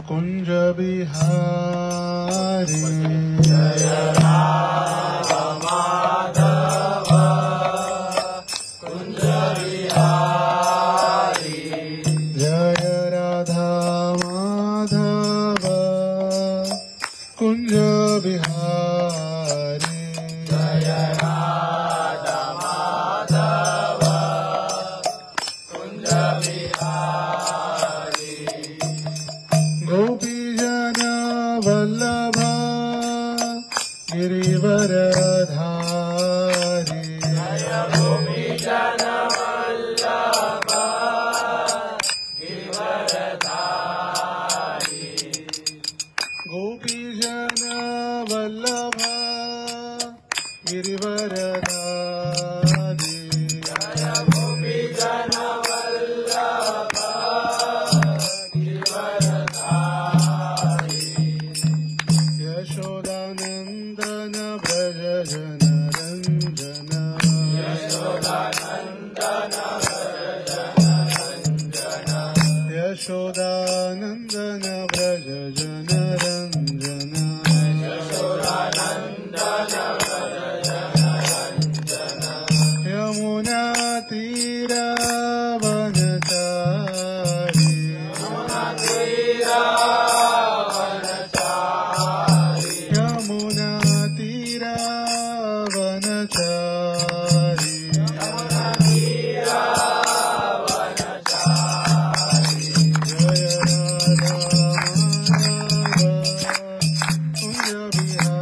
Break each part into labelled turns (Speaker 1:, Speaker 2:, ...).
Speaker 1: कुंज बिहारी
Speaker 2: जय राधा माधव कुंज बिहारी
Speaker 1: जय राधा माधव कुंज बिहारी
Speaker 2: जय राधा माधव कुंज बिहारी
Speaker 1: गोपी जन वल्लभ गिरिवरधारी
Speaker 2: जय गोपी जन वल्लभ गिरिवरधारी
Speaker 1: गोपी जन वल्लभ गिरिवरधारी
Speaker 2: जय गोपी जन वल्लभ गिरिवरधारी
Speaker 1: यशोदानंदन व्रज जन रंजन
Speaker 2: यशोदानंदन
Speaker 1: यशोदानंदन व्रज जन रंजन
Speaker 2: यशोदानंदन
Speaker 1: यमुना तीरावनचारी यमुना तीरावनचारी जय राधा माधव कुंज बिहारी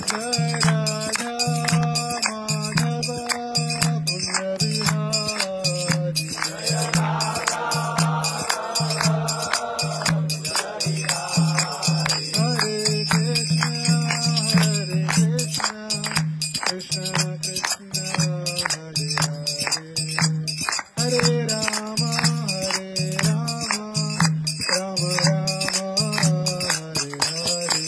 Speaker 1: जय राधा माधव कुंज बिहारी हरे कृष्ण कृष्ण कृष्ण हरे हरे हरे राम राम राम हरे हरे हरे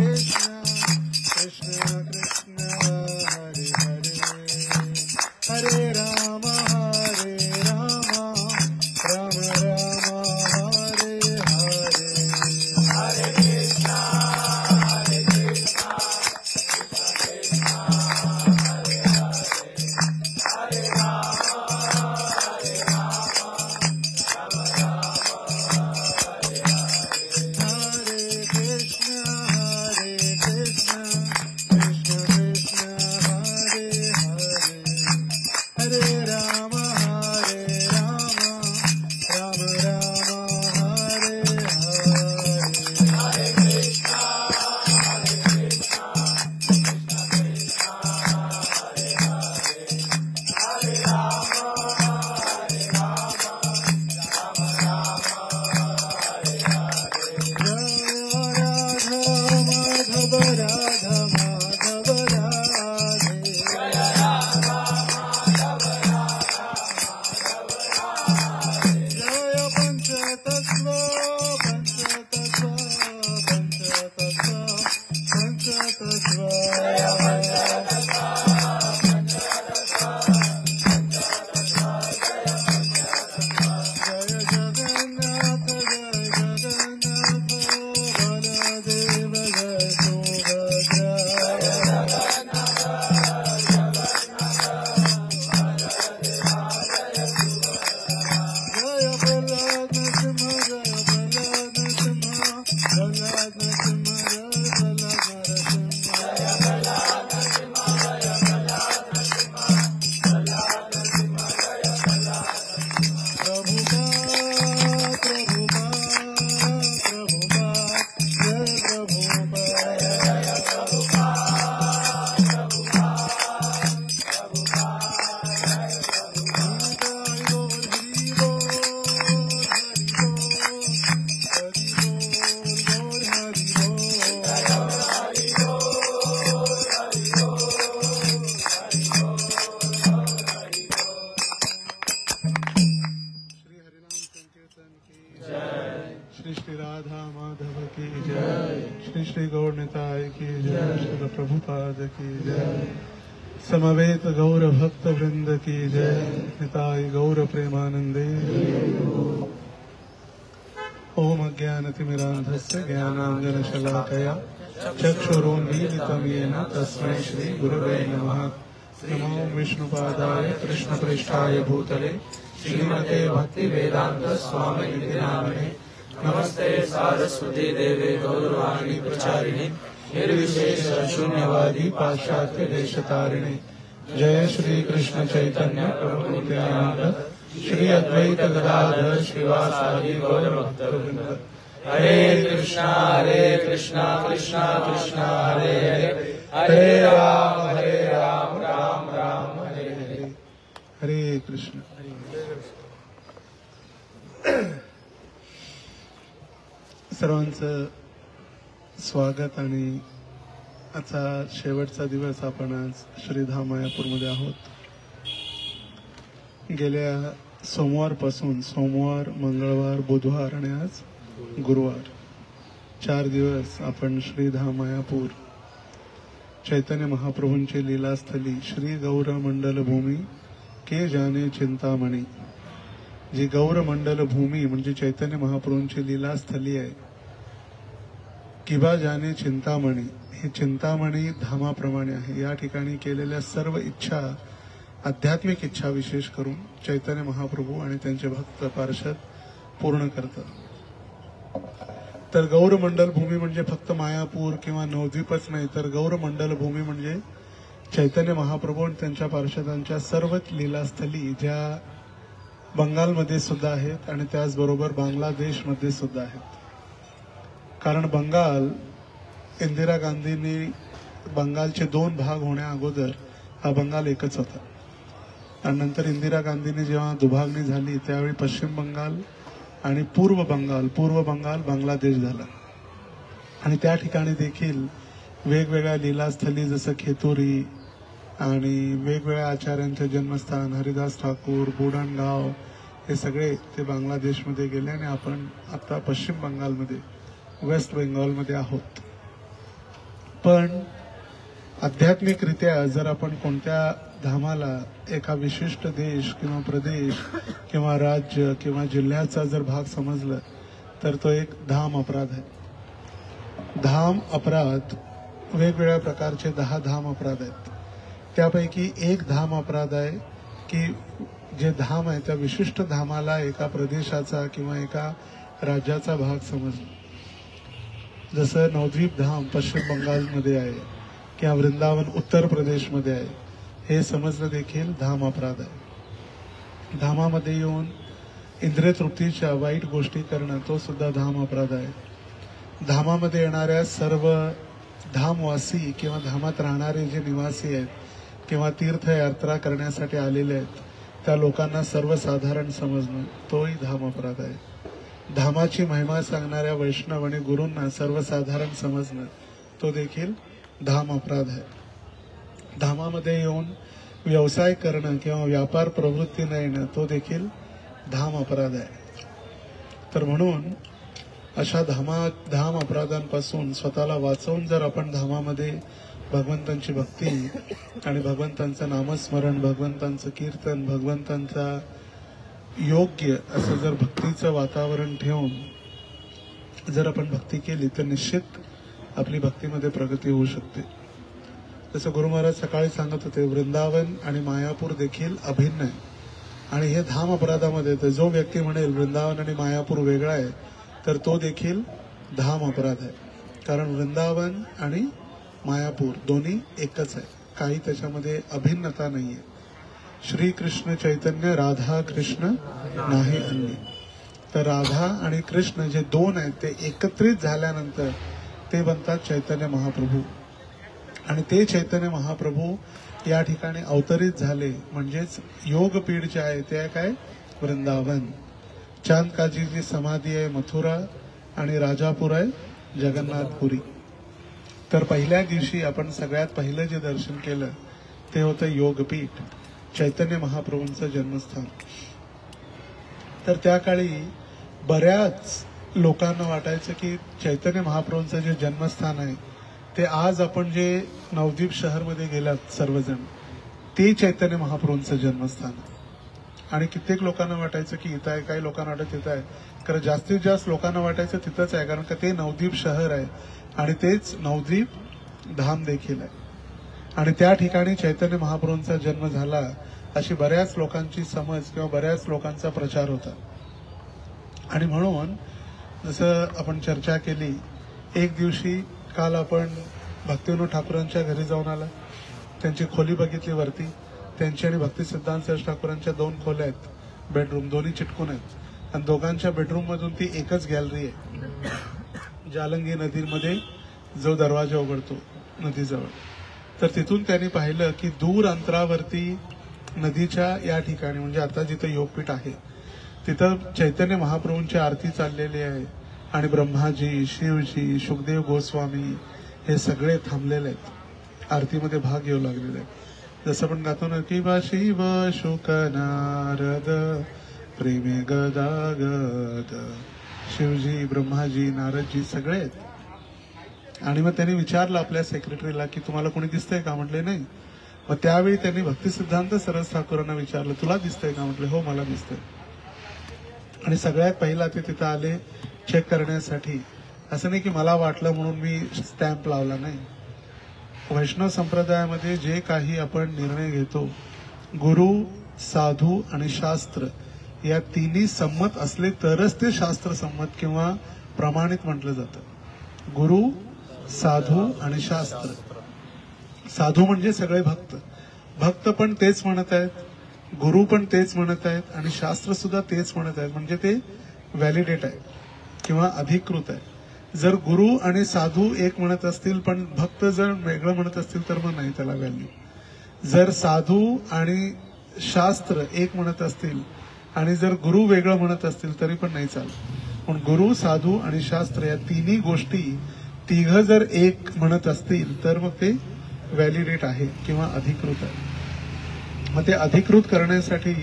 Speaker 1: कृष्ण कृष्ण कृष्ण हरे हरे हरे राम राम राम हरे हरे हरे कृष्ण कृष्ण कृष्ण हरे हरे हरे राम राम राम हरे हरे जय राधा माधव राधा माधव राधे जय पंचतत्व जय जगन्नाथ बलदेव जय सुभद्रा जय प्रहलाद नरसिंह जय प्रहलाद नरसिंह जय प्रहलाद नरसिंह श्री श्री गौर निताय की जय, श्री प्रभुपाद की जय, समवेत गौर भक्त वृंद की जय, निताय गौर प्रेमानंदे। ओम अज्ञानतिमिरान्धस्य ज्ञानाञ्जनशलाकया चक्षुरुन्मीलितं येन तस्मै श्री गुरवे नमः। नमो विष्णुपादाय कृष्णप्रेष्ठाय भूतले श्रीमते भक्तिवेदांत स्वामिनिधि नामिने। नमस्ते सारस्वती देवे गौरवाणी प्रचारिणे निर्विशेष शून्यवादी पाश्चात्य देशतारिणे। जय श्री कृष्ण चैतन्य प्रभु नित्यानंद श्री अद्वैत गदाधर श्रीवासादि गौर भक्तवृंद। हरे कृष्णा कृष्णा कृष्णा हरे हरे, हरे राम राम राम हरे हरे। हरे कृष्ण। सर्वांचं स्वागत। आणि आजचा शेवटचा दिवस आपण आज श्रीधाम मायापूरमध्ये आहोत। गेल्या सोमवारपासून सोमवार, मंगळवार, बुधवार आणि आज गुरुवार 4 दिवस आपण श्रीधाम मायापूर चैतन्य महाप्रभूंची लीलास्थली श्री गौर मंडल भूमी के जाने चिंतामणी। जी गौर मंडल भूमी म्हणजे चैतन्य महाप्रभूंची लीलास्थली आहे, किंवा जाने चिंतामणी, हे चिंतामणी धामाप्रमाणे आहे। या ठिकाणी केलेल्या सर्व इच्छा, आध्यात्मिक इच्छा विशेष करून चैतन्य महाप्रभू आणि त्यांचे भक्त पार्षद पूर्ण करतात। तर गौर मंडल भूमी म्हणजे फक्त मायापूर किंवा नवद्वीपच नाही, तर गौर मंडल भूमी म्हणजे चैतन्य महाप्रभू आणि त्यांच्या पार्षदांच्या सर्वच लीलास्थली, ज्या बंगालमध्ये सुद्धा आहेत आणि त्याचबरोबर बांगलादेशमध्ये सुद्धा आहेत। कारण बंगाल, इंदिरा गांधींनी बंगालचे 2 भाग होण्या अगोदर हा बंगाल एकच होता, आणि नंतर इंदिरा गांधींनी जेव्हा दुभागणी झाली त्यावेळी पश्चिम बंगाल आणि पूर्व बंगाल बांगलादेश झाला। आणि त्या ठिकाणी देखील वेगवेगळ्या लीलास्थली जसं खेतुरी आणि वेगवेगळ्या आचार्यांचे जन्मस्थान हरिदास ठाकूर, बुडणगाव, हे सगळे ते बांगलादेशमध्ये गेले आणि आपण आता पश्चिम बंगालमध्ये, वेस्ट बेंगॉलमध्ये आहोत। पण आध्यात्मिकरित्या जर आपण कोणत्या धामाला एका विशिष्ट देश किंवा प्रदेश किंवा राज्य किंवा जिल्ह्याचा जर भाग समजलं तर तो एक धाम अपराध आहे। धाम अपराध वेगवेगळ्या प्रकारचे 10 धाम अपराध आहेत। त्यापैकी एक धाम अपराध आहे की जे धाम आहे त्या विशिष्ट धामाला एका प्रदेशाचा किंवा एका राज्याचा भाग समजला। जसं नवद्वीप धाम पश्चिम बंगालमध्ये आहे किंवा वृंदावन उत्तर प्रदेशमध्ये आहे, हे समजणं देखील धाम अपराध आहे। धामामध्ये येऊन इंद्रिय तृप्तीच्या वाईट गोष्टी करणं तो सुद्धा धाम अपराध आहे। धामामध्ये येणाऱ्या सर्व धामवासी किंवा धामात राहणारे जे निवासी आहेत किंवा तीर्थयात्रा करण्यासाठी आलेले आहेत त्या लोकांना सर्वसाधारण समजणं तोही धाम अपराध आहे। धामाची महिमा सांगणाऱ्या वैष्णव आणि गुरूंना सर्वसाधारण समजणं तो देखील धाम अपराध आहे। धामामध्ये येऊन व्यवसाय करणं किंवा व्यापार प्रवृत्ती न येणं तो देखील धाम अपराध आहे। तर म्हणून अशा धाम अपराधांपासून स्वतःला वाचवून जर आपण धामामध्ये भगवंतांची भक्ती आणि भगवंतांचं नामस्मरण, भगवंतांचं कीर्तन, भगवंतांचा योग्य असं जर भक्तीचं वातावरण ठेवून जर आपण भक्ती केली तर निश्चित आपली भक्तीमध्ये प्रगती होऊ शकते। जसं गुरु महाराज सकाळी सांगत होते, वृंदावन आणि मायापूर देखील अभिन्न आहे आणि हे धाम अपराधामध्ये येतं। जो व्यक्ती म्हणेल वृंदावन आणि मायापूर वेगळा आहे तर तो देखील धाम अपराध आहे। कारण वृंदावन आणि मायापूर दोन्ही एकच आहे, काही त्याच्यामध्ये अभिन्नता नाहीये। श्री कृष्ण चैतन्य, राधा कृष्ण नाही अन्य। तर राधा आणि कृष्ण जे 2 आहेत ते एकत्रित झाल्यानंतर ते बनतात चैतन्य महाप्रभू, आणि ते चैतन्य महाप्रभू या ठिकाणी अवतरित झाले म्हणजेच योगपीठ जे आहे ते काय वृंदावन, चांदकाजीची समाधी आहे मथुरा आणि राजापूर आहे जगन्नाथपुरी। तर पहिल्या दिवशी आपण सगळ्यात पहिलं जे दर्शन केलं ते होतं योगपीठ, चैतन्य महाप्रभूंचं जन्मस्थान। तर त्या काळी बऱ्याच लोकांना वाटायचं की चैतन्य महाप्रभूंचं जे जन्मस्थान आहे ते आज आपण जे नवद्वीप शहरमध्ये गेलात सर्वजण ते चैतन्य महाप्रभूंचं जन्मस्थान आहे. आणि कित्येक लोकांना वाटायचं की इथं आहे, काही लोकांना वाटत तिथं आहे. कारण जास्तीत जास्त लोकांना वाटायचं तिथंच आहे, कारण का ते नवद्वीप शहर आहे आणि तेच नवद्वीप धाम देखील आहे. आणि त्या ठिकाणी चैतन्य महाप्रभूंचा जन्म झाला अशी बऱ्याच लोकांची समज किंवा बऱ्याच लोकांचा प्रचार होता. आणि म्हणून जसं आपण चर्चा केली, एक दिवशी काल आपण भक्तिविनोद ठाकूरांच्या घरी जाऊन आला, त्यांची खोली बघितली वरती. त्यांची आणि भक्ती सिद्धांत सरस्वती ठाकूरांच्या 2 खोल्या आहेत, बेडरूम दोन्ही चिटकून आहेत. आणि दोघांच्या बेडरूम मधून ती एकच गॅलरी आहे जालंगी नदीमध्ये जो दरवाजा उघडतो नदीजवळ. तर तिथून त्यांनी पाहिलं की दूर अंतरावरती नदीच्या या ठिकाणी म्हणजे आता जिथं योगपीठ आहे तिथं चैतन्य महाप्रभूंची आरती चाललेली आहे. आणि ब्रह्माजी, शिवजी, शुकदेव गोस्वामी हे सगळे थांबलेले आहेत, आरतीमध्ये भाग घेऊ लागलेले आहेत. जसं आपण गातो ना की बा शिव शुक नारद प्रेमे गदागद, शिवजी, ब्रह्माजी, नारदजी सगळे आहेत. आणि मग त्यांनी विचारलं आपल्या सेक्रेटरीला की तुम्हाला कोणी दिसतंय का? म्हटले नाही. मग त्यावेळी त्यांनी भक्ती सिद्धांत सरस्वती ठाकूरांना विचारलं तुला दिसतंय का? म्हटले हो मला दिसतंय. आणि सगळ्यात पहिला ते तिथं आले चेक करण्यासाठी. असं नाही की मला वाटलं म्हणून मी स्टॅम्प लावला, नाही. वैष्णव संप्रदायामध्ये जे काही आपण निर्णय घेतो गुरु, साधू आणि शास्त्र या तिन्ही संमत असले तरच ते शास्त्र संमत किंवा प्रमाणित म्हटलं जातं. गुरु, साधू आणि शास्त्र. साधू म्हणजे सगळे भक्त, भक्त पण तेच म्हणत आहेत, गुरु पण तेच म्हणत आहेत आणि शास्त्र सुद्धा तेच म्हणत आहेत, म्हणजे ते व्हॅलिडेट आहे किंवा अधिकृत आहे. जर गुरु आणि साधू एक म्हणत असतील पण भक्त जर वेगळं म्हणत असतील तर मग नाही त्याला व्हॅल्यू. जर साधू आणि शास्त्र एक म्हणत असतील आणि जर गुरु वेगळं म्हणत असतील तरी पण नाही चालत. पण गुरु, साधू आणि शास्त्र या तिन्ही गोष्टी तिघ जर एक म्हणत असतील तर मग ते व्हॅलिडेट आहे किंवा अधिकृत आहे. मग ते अधिकृत करण्यासाठी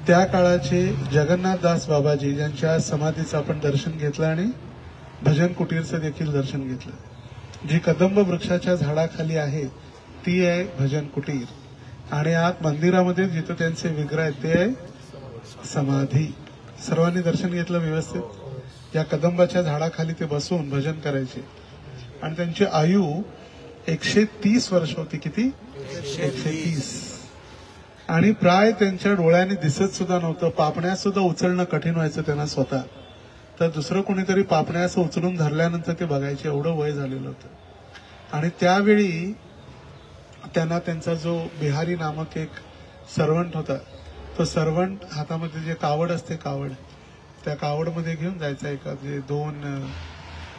Speaker 1: त्या काळाचे जगन्नाथदास बाबाजी ज्यांच्या समाधीचं आपण दर्शन घेतलं आणि भजन कुटीरचं देखील दर्शन घेतलं. जी कदंब वृक्षाच्या झाडाखाली आहे ती आहे भजन कुटीर. आणि आत मंदिरामध्ये जिथं त्यांचे विग्रह आहेत ते आहे समाधी. सर्वांनी दर्शन घेतलं व्यवस्थित. या कदंबाच्या झाडाखाली ते बसून भजन करायचे आणि त्यांची आयु 130 वर्ष होती. किती? 130. आणि प्राय त्यांच्या डोळ्याने दिसत सुद्धा नव्हतं. पापण्या सुद्धा उचलणं कठीण व्हायचं त्यांना स्वतः. तर दुसरं कोणीतरी पापण्या असं उचलून धरल्यानंतर ते बघायचे, एवढं वय झालेलं होतं. आणि त्यावेळी त्यांना त्यांचा जो बिहारी नामक एक सर्वंट होता, तो सर्वंट हातामध्ये जे कावड असते, कावड, त्या कावडमध्ये घेऊन जायचा. एका जे 2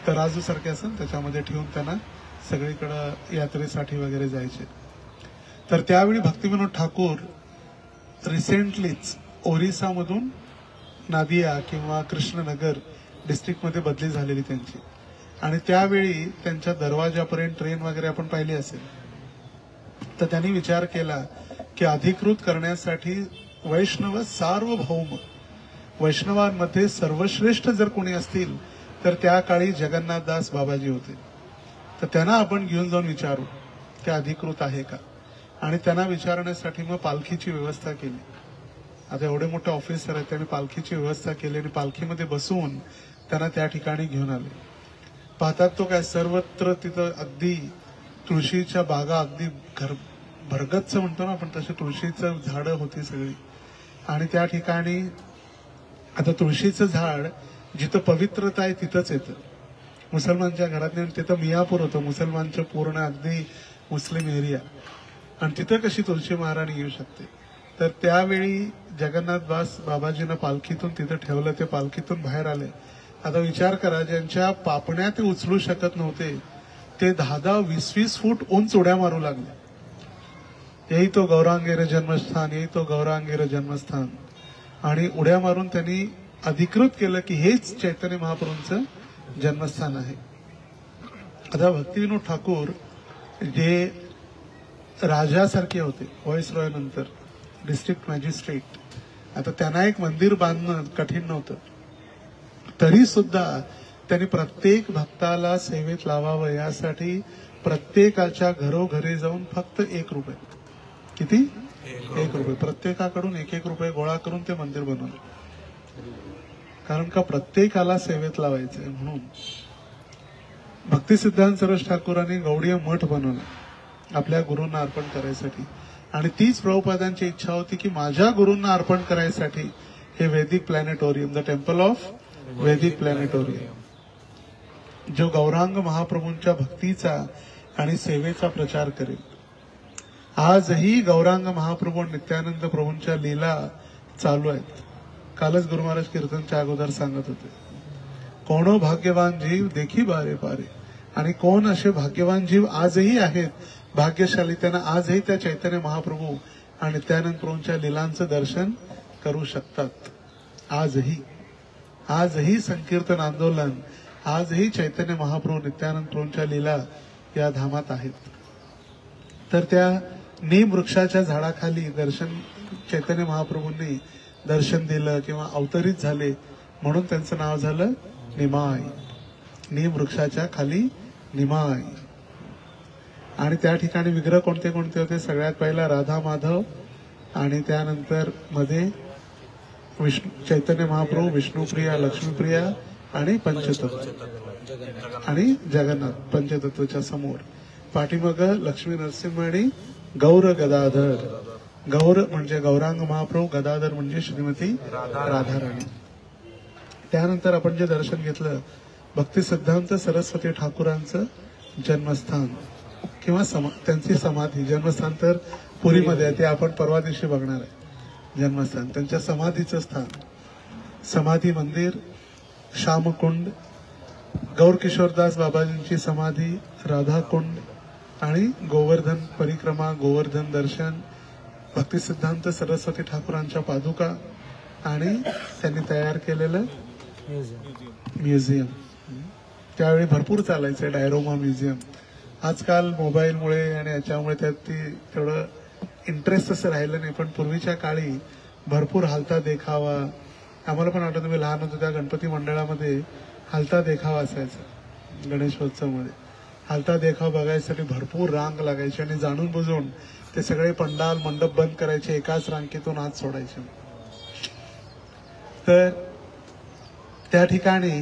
Speaker 1: तराजू सारखे असेल त्याच्यामध्ये ठेवून त्यांना सगळीकडे यात्रेसाठी वगैरे जायचे. तर त्यावेळी भक्तिविनोद ठाकूर रिसेंटलीच ओरिसामधून नादिया किंवा कृष्णनगर डिस्ट्रिक्टमध्ये बदली झालेली त्यांची. आणि त्यावेळी त्यांच्या दरवाजापर्यंत ट्रेन वगैरे आपण पाहिली असेल. तर त्यांनी विचार केला की अधिकृत करण्यासाठी वैष्णव सार्वभौम, वैष्णवांमध्ये सर्वश्रेष्ठ जर कोणी असतील तर त्या काळी जगन्नाथदास बाबाजी होते. तर त्यांना आपण घेऊन जाऊन विचारू की अधिकृत आहे का. आणि त्यांना विचारण्यासाठी मग पालखीची व्यवस्था केली. आता एवढे मोठे ऑफिसर आहेत, त्यांनी पालखीची व्यवस्था केली आणि पालखीमध्ये बसवून त्यांना त्या ठिकाणी घेऊन आले. पाहतात तो काय सर्वत्र तिथं अगदी तुळशीच्या बागा, अगदी भरगच्च म्हणतो ना आपण तशी तुळशीचं झाडं होती सगळी. आणि त्या ठिकाणी आता तुळशीचं झाड जिथं पवित्रता आहे तिथंच येतं. मुसलमानच्या घरात नाही, तिथं मियापूर होतं, मुसलमानचं पूर्ण अगदी मुस्लिम एरिया. आणि तिथं कशी तुळशी महाराणी येऊ शकते. तर त्यावेळी जगन्नाथदास बाबाजींना पालखीतून तिथं ठेवलं. ते पालखीतून बाहेर आले. आता विचार करा, ज्यांच्या पापण्या ते उचलू शकत नव्हते ते 10-10, 20-20 फूट उंच उड्या मारू लागले. यही तो गौरांगेर जन्मस्थान, यही तो गौरांगेर जन्मस्थान. आणि उड्या मारून त्यांनी अधिकृत केलं की हेच चैतन्य महाप्रभूंचं जन्मस्थान आहे. आता भक्तिविनोद ठाकूर जे राजासारखे होते, व्हाईसरॉय नंतर डिस्ट्रिक्ट मॅजिस्ट्रेट, आता त्यांना एक मंदिर बांधणं कठीण नव्हतं. तरी सुद्धा त्यांनी प्रत्येक भक्ताला सेवेत लावावं यासाठी प्रत्येकाच्या घरोघरी जाऊन फक्त 1 रुपये, किती 1 रुपये, प्रत्येकाकडून 1 रुपये गोळा करून ते मंदिर बनवलं. कारण का प्रत्येकाला सेवेत लावायचंय म्हणून. भक्तिसिद्धांत सरोज ठाकूरांनी गौडीय मठ बनवला आपल्या गुरूंना अर्पण करायसाठी. आणि तीच प्रभुपादांची इच्छा होती की माझ्या गुरूंना अर्पण करायसाठी हे वैदिक प्लॅनेटोरियम, द टेम्पल ऑफ वैदिक प्लॅनेटोरियम, जो गौरांग महाप्रभूंच्या भक्तीचा आणि सेवेचा प्रचार करेल. आजही गौरांग महाप्रभू नित्यानंद प्रभूंच्या लीला चालू आहेत. कालच गुरु महाराज कीर्तनच्या अगोदर सांगत होते, कोणो भाग्यवान जीव देखी बारे पारे. आणि कोण असे भाग्यवान जीव आजही आहेत, भाग्यशाली, त्यांना आजही त्या चैतन्य महाप्रभू आणि नित्यानंद प्रभूंच्या लीलांचं दर्शन करू शकतात. आजही संकीर्तन आंदोलन, आजही चैतन्य महाप्रभू नित्यानंद प्रभूंच्या लीला या धामात आहेत. तर त्या नीम वृक्षाच्या झाडाखाली दर्शन चैतन्य महाप्रभूंनी दर्शन दिलं किंवा अवतरित झाले म्हणून त्यांचं नाव झालं निमाय. नीम वृक्षाच्या खाली निमाय. आणि त्या ठिकाणी विग्रह कोणते कोणते होते? सगळ्यात पहिला राधा माधव, आणि त्यानंतर मध्ये चैतन्य महाप्रभू, विष्णुप्रिया, लक्ष्मीप्रिया आणि पंचतत्व आणि जगन्नाथ पंचतत्वच्या समोर. पाठीमाग लक्ष्मी नरसिंह आणि गौर गदाधर. गौर म्हणजे गौरांग महाप्रभू, गदाधर म्हणजे श्रीमती राधाराणी. त्यानंतर आपण जे दर्शन घेतलं भक्तिसिद्धांत सरस्वती ठाकूरांचं जन्मस्थान किंवा त्यांची समाधी. जन्मस्थान तर पुरीमध्ये आहे, ते आपण परवा दिवशी बघणार आहे. जन्मस्थान त्यांच्या समाधीचं स्थान, समाधी मंदिर, श्यामकुंड, गौर किशोरदास बाबाजींची समाधी, राधाकुंड आणि गोवर्धन परिक्रमा, गोवर्धन दर्शन, भक्तिसिद्धांत सरस्वती ठाकूरांच्या पादुका आणि त्यांनी तयार केलेलं म्युझियम. त्यावेळी भरपूर चालायचं डायरोमा म्युझियम. आजकाल मोबाईलमुळे आणि याच्यामुळे त्यात तेवढं इंटरेस्ट असं राहिलं नाही, पण पूर्वीच्या काळी भरपूर हालता देखावा. आम्हाला पण आठवतं, मी लहान होतो त्या गणपती मंडळामध्ये हालता देखावा असायचा. गणेशोत्सवमध्ये हालता देखावा बघायसाठी भरपूर रांग लागायची आणि जाणून बुजून ते सगळे पंडाल मंडप बंद करायचे, एकाच रांगेतून आत सोडायचे. तर त्या ठिकाणी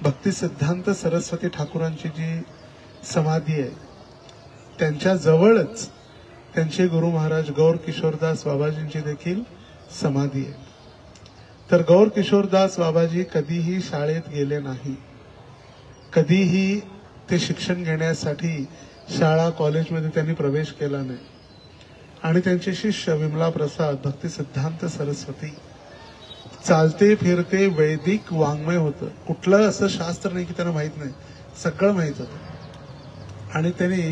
Speaker 1: भक्तिसिद्धांत सरस्वती ठाकूरांची जी समाधी आहे त्यांच्या जवळच त्यांचे गुरु महाराज गौर किशोरदास बाबाजींची देखील समाधी आहे. तर गौर किशोरदास बाबाजी कधीही शाळेत गेले नाही, कधीही ते शिक्षण घेण्यासाठी शाळा कॉलेजमध्ये त्यांनी प्रवेश केला नाही. आणि त्यांचे शिष्य विमला प्रसाद, भक्तिसिद्धांत सरस्वती, चालते फिरते वैदिक वाङ्मय होतं. कुठलं असं शास्त्र नाही की त्यांना माहित नाही, सगळं माहित होतं. आणि त्यांनी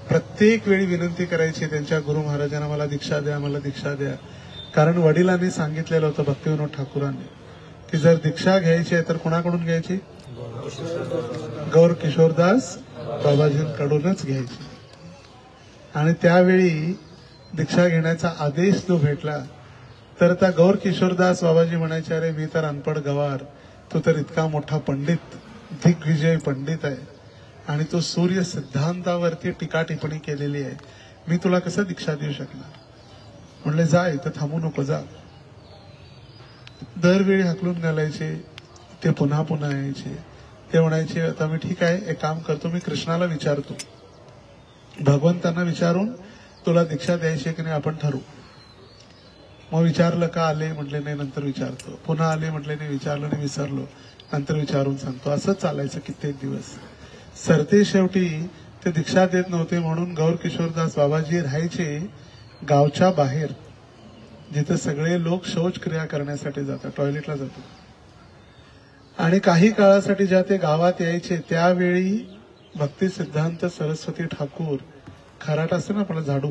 Speaker 1: प्रत्येक वेळी विनंती करायची त्यांच्या गुरु महाराजांना, मला दीक्षा द्या, मला दीक्षा द्या. कारण वडिलांनी सांगितलेलं होतं भक्तिविनोद ठाकूरांनी की जर दीक्षा घ्यायची आहे तर कुणाकडून घ्यायची? गौर किशोरदास बाबाजींकडूनच घ्यायची. आणि त्यावेळी दीक्षा घेण्याचा आदेश जो भेटला तर त्या गौर किशोरदास बाबाजी म्हणायचे, अरे मी तर अनपढ गवार, तो तर इतका मोठा पंडित, दिग्विजय पंडित आहे आणि तो सूर्य सिद्धांतावरती टीका टिप्पणी केलेली आहे, मी तुला कसं दीक्षा देऊ शकणार? म्हणले जा, इथं थांबू नको, जा. दरवेळी हाकलून घालायचे, ते पुन्हा पुन्हा यायचे. ते म्हणायचे आता मी ठीक आहे, एक काम करतो, मी कृष्णाला विचारतो, भगवंतांना विचारून तुला दीक्षा द्यायची की नाही आपण ठरवू. मग विचारलं का? आले म्हटले नाही, नंतर विचारतो. पुन्हा आले म्हटले नाही, विचारलं नाही, विसरलो, नंतर विचारून सांगतो. असं चालायचं कित्येक दिवस. सरते शेवटी ते दीक्षा देत नव्हते म्हणून गौर किशोरदास बाबाजी राहायचे गावच्या बाहेर, जिथे सगळे लोक शौचक्रिया करण्यासाठी जातात, टॉयलेटला जातात. आणि काही काळासाठी ज्या ते गावात यायचे त्यावेळी भक्तिसिद्धांत सरस्वती ठाकूर, खराट असते ना आपला झाडू,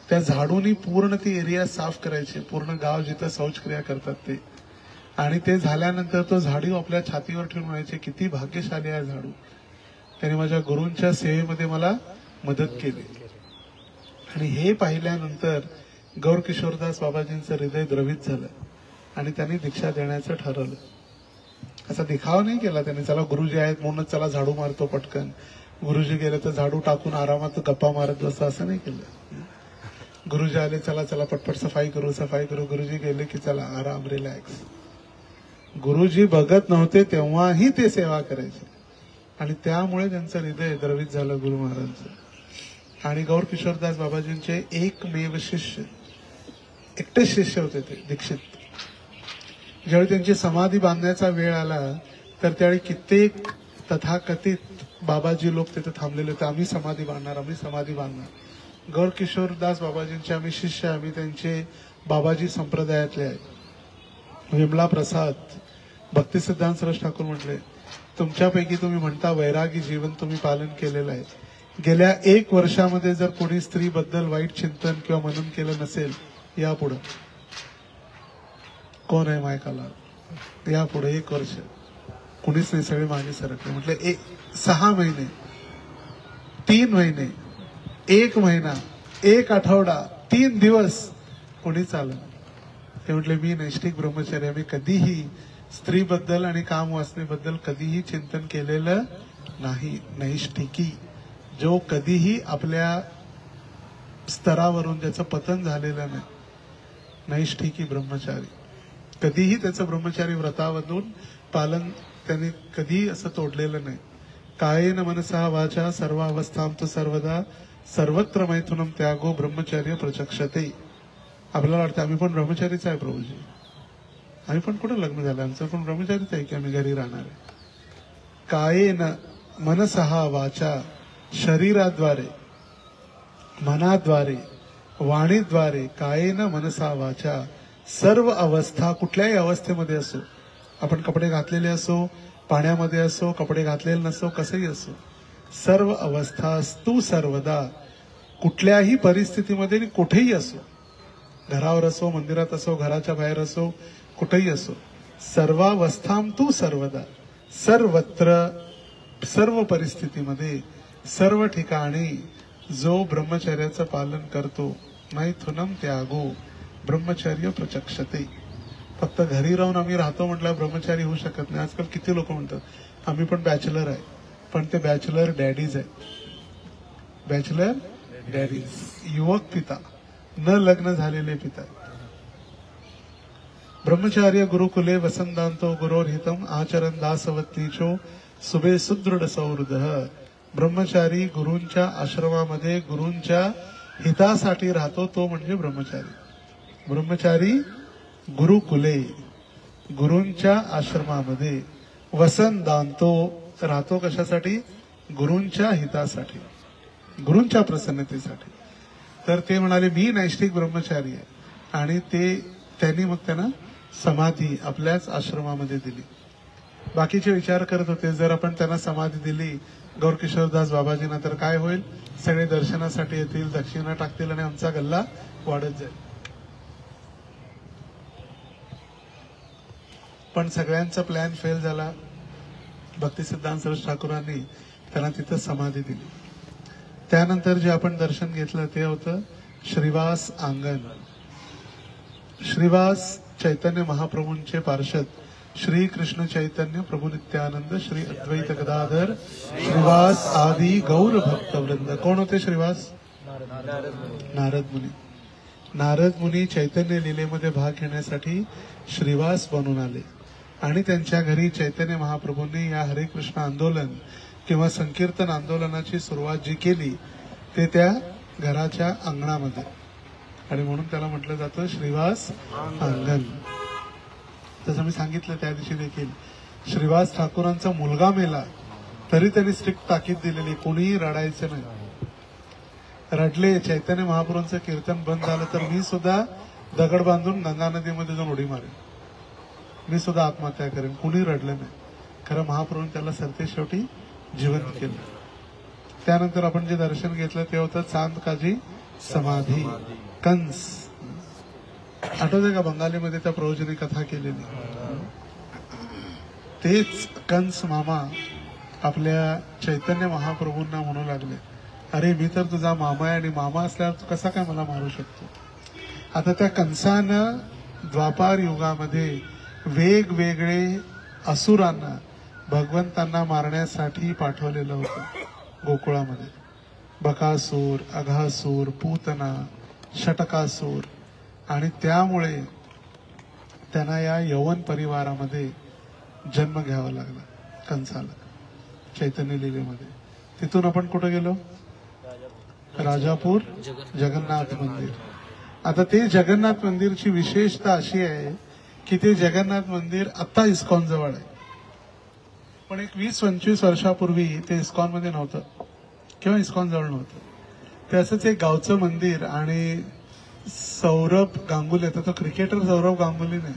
Speaker 1: त्या झाडूनी पूर्ण ती एरिया साफ करायचे, पूर्ण गाव जिथं शौचक्रिया करतात ते. आणि ते झाल्यानंतर तो झाडू आपल्या छातीवर ठेवून म्हणायचे, किती भाग्यशाली आहे झाडू, त्याने माझ्या गुरूंच्या सेवेमध्ये मला मदत केली. आणि हे पाहिल्यानंतर गौर किशोरदास बाबाजींचं हृदय द्रवित झालं आणि त्यांनी दीक्षा देण्याचं ठरवलं. असा दिखावा नाही केला त्याने, चला गुरुजी आहेत म्हणूनच चला झाडू मारतो पटकन, गुरुजी गेले तर झाडू टाकून आरामात गप्पा मारत बसतो, असं नाही केलं. गुरुजी आले चला चला पटपट सफाई करू, गुरुजी गेले की चला आराम रिलॅक्स. गुरुजी बघत नव्हते तेव्हाही ते सेवा करायचे आणि त्यामुळे त्यांचं हृदय द्रवित झालं गुरु महाराजांचं. आणि गौर किशोरदास बाबाजींचे एकमेव शिष्य, एकटेच शिष्य होते ते दीक्षित. ज्यावेळी त्यांची समाधी बांधण्याचा वेळ आला तर त्यावेळी कित्येक तथाकथित बाबाजी लोक तिथे थांबलेले होते, आम्ही समाधी बांधणार. गौर किशोरदास बाबाजींचे आम्ही शिष्य, आम्ही त्यांचे बाबाजी संप्रदायातले आहे. विमला प्रसाद भक्ती सिद्धांत सरस ठाकूर म्हटले, तुमच्यापैकी तुम्ही म्हणता वैरागी जीवन तुम्ही पालन केलेलं आहे. गेल्या 1 वर्षामध्ये जर कोणी स्त्रीबद्दल वाईट चिंतन किंवा मनन केलं नसेल, यापुढे कोण आहे मायकाला, यापुढे 1 वर्ष कुणीच नाही, सगळे मागे सरकले. म्हटलं 6 महिने, 3 महिने, 1 महिना, 1 आठवडा, 3 दिवस कोणी चाललं. ते म्हटले मी नैष्ठिक ब्रह्मचारी, आम्ही कधीही स्त्रीबद्दल आणि काम वासनेबद्दल कधीही चिंतन केलेलं नाही. नैष्ठिकी जो कधीही आपल्या स्तरावरून ज्याचं पतन झालेलं नाही, नैष्ठिकी ब्रह्मचारी, कधीही त्याचं ब्रह्मचारी व्रतावरून पालन त्यांनी कधी असं तोडलेलं नाही. कायेन मनसा वाचा सर्व अवस्थां तु सर्वदा सर्वत्र मैथुनम त्यागो ब्रह्मचर्य प्रचक्षते. आपल्याला वाटतं आम्ही पण ब्रह्मचारीच आहे प्रभूजी, आम्ही पण कुठं लग्न झालं, आमचं पण ब्रह्मचारीच आहे की आम्ही घरी राहणार आहे. कायेन मनसहा वाचा, शरीराद्वारे, मनाद्वारे, वाणीद्वारे, कायेन मनसा वाचा, सर्व अवस्था, कुठल्याही अवस्थेमध्ये असो, आपण कपडे घातलेले असो, पाण्यामध्ये असो, कपडे घातलेले नसो, कसंही असो, सर्व अवस्था तू सर्वदा, कुठल्याही परिस्थितीमध्ये कुठेही असो, घरावर असो, मंदिरात असो, घराच्या बाहेर असो, कुठेही असो, सर्वावस्थां तू सर्वदा, सर्वत्र, सर्व परिस्थितीमध्ये, सर्व ठिकाणी जो ब्रह्मचर्याचं पालन करतो, मैथुनम त्यागो ब्रह्मचर्य प्रचक्षते. फक्त घरी राहून आम्ही राहतो म्हटलं ब्रह्मचारी होऊ शकत नाही. आजकाल किती लोक म्हणतात आम्ही पण बॅचलर आहे, पण ते बॅचलर डॅडीज आहेत, बॅचलर डॅडीज, युवक पिता, न लग्न झालेले पिता. ब्रह्मचार्य गुरुकुले वसंतांतो गुरोर्हितम आचरण दासवत्नीचो सुबे सुदृढ सौहृद. ब्रह्मचारी गुरूंच्या आश्रमामध्ये गुरूंच्या हितासाठी राहतो तो म्हणजे ब्रह्मचारी. ब्रह्मचारी गुरुकुले, गुरूंच्या आश्रमामध्ये, वसंतांतो राहतो कशासाठी, गुरूंच्या हितासाठी, गुरूंच्या प्रसन्नतेसाठी. तर ते म्हणाले मी नैष्ठिक ब्रह्मचारी आहे आणि त्यांनी मग त्यांना समाधी आपल्याच आश्रमामध्ये दिली. बाकीचे विचार करत होते जर आपण त्यांना समाधी दिली गौर किशोरदास बाबाजींना तर काय होईल, सगळे दर्शनासाठी येतील, दक्षिणा टाकतील आणि आमचा गल्ला वाढत जाईल. पण सगळ्यांचा प्लॅन फेल झाला. भक्ती सिद्धांत सरस ठाकूरांनी त्यांना तिथं समाधी दिली. त्यानंतर जे आपण दर्शन घेतलं ते होतं श्रीवास अंगण. श्रीवास चैतन्य महाप्रभूंचे पार्षद श्री कृष्ण चैतन्य प्रभू नित्यानंद श्री अद्वैत गदाधर श्रीवास आदी गौर भक्तवृंद. कोण होते श्रीवास? नारद मुनी. नारद मुनी चैतन्य लीलेमध्ये भाग घेण्यासाठी श्रीवास बनून आले आणि त्यांच्या घरी चैतन्य महाप्रभूंनी या हरे कृष्ण आंदोलन किंवा संकीर्तन आंदोलनाची सुरुवात जी केली ते त्या घराच्या अंगणामध्ये, आणि म्हणून त्याला म्हटलं जातं श्रीवास अंगण. तसं मी सांगितलं त्या दिवशी देखील, श्रीवास ठाकूरांचा मुलगा मेला तरी त्यांनी स्ट्रिक्ट ताकीद दिलेली कोणीही रडायचं नाही. रडले, चैतन्य महाप्रभूंचं कीर्तन बंद झालं तर मी सुद्धा दगड बांधून गंगा नदीमध्ये जाऊन उडी मारेन, मी सुद्धा आत्महत्या करेन. कुणी रडलं नाही. खरं महाप्रभूंनी त्याला सरते शेवटी जिवंत केलं. त्यानंतर आपण जे दर्शन घेतलं ते होतं चांद काजी समाधी, कंस. आठवतंय का बंगालीमध्ये त्या प्रभूजींनी कथा केलेली? तेच कंस मामा आपल्या चैतन्य महाप्रभूंना म्हणू लागले, अरे मी तर तुझा मामा आहे आणि मामा असल्यावर तू कसा काय मला मारू शकतो. आता त्या कंसानं द्वापार युगामध्ये वेगवेगळे असुरांना भगवंतांना मारण्यासाठी पाठवलेलं होतं गोकुळामध्ये. बकासूर, अघासूर, पूतना, षटकासूर, आणि त्यामुळे त्यांना या यवन परिवारामध्ये जन्म घ्यावा लागला कंसाला चैतन्य लीलेमध्ये. तिथून आपण कुठे गेलो? राजापूर जगन्नाथ मंदिर. आता ते जगन्नाथ मंदिरची विशेषता अशी आहे की ते जगन्नाथ मंदिर आता इस्कॉन जवळ आहे, पण एक 20-25 वर्षापूर्वी ते इस्कॉन मध्ये नव्हतं किंवा इस्कॉन जवळ नव्हतं. ते असंच एक गावचं मंदिर. आणि सौरभ गांगुली, आता तो क्रिकेटर सौरभ गांगुली नाही,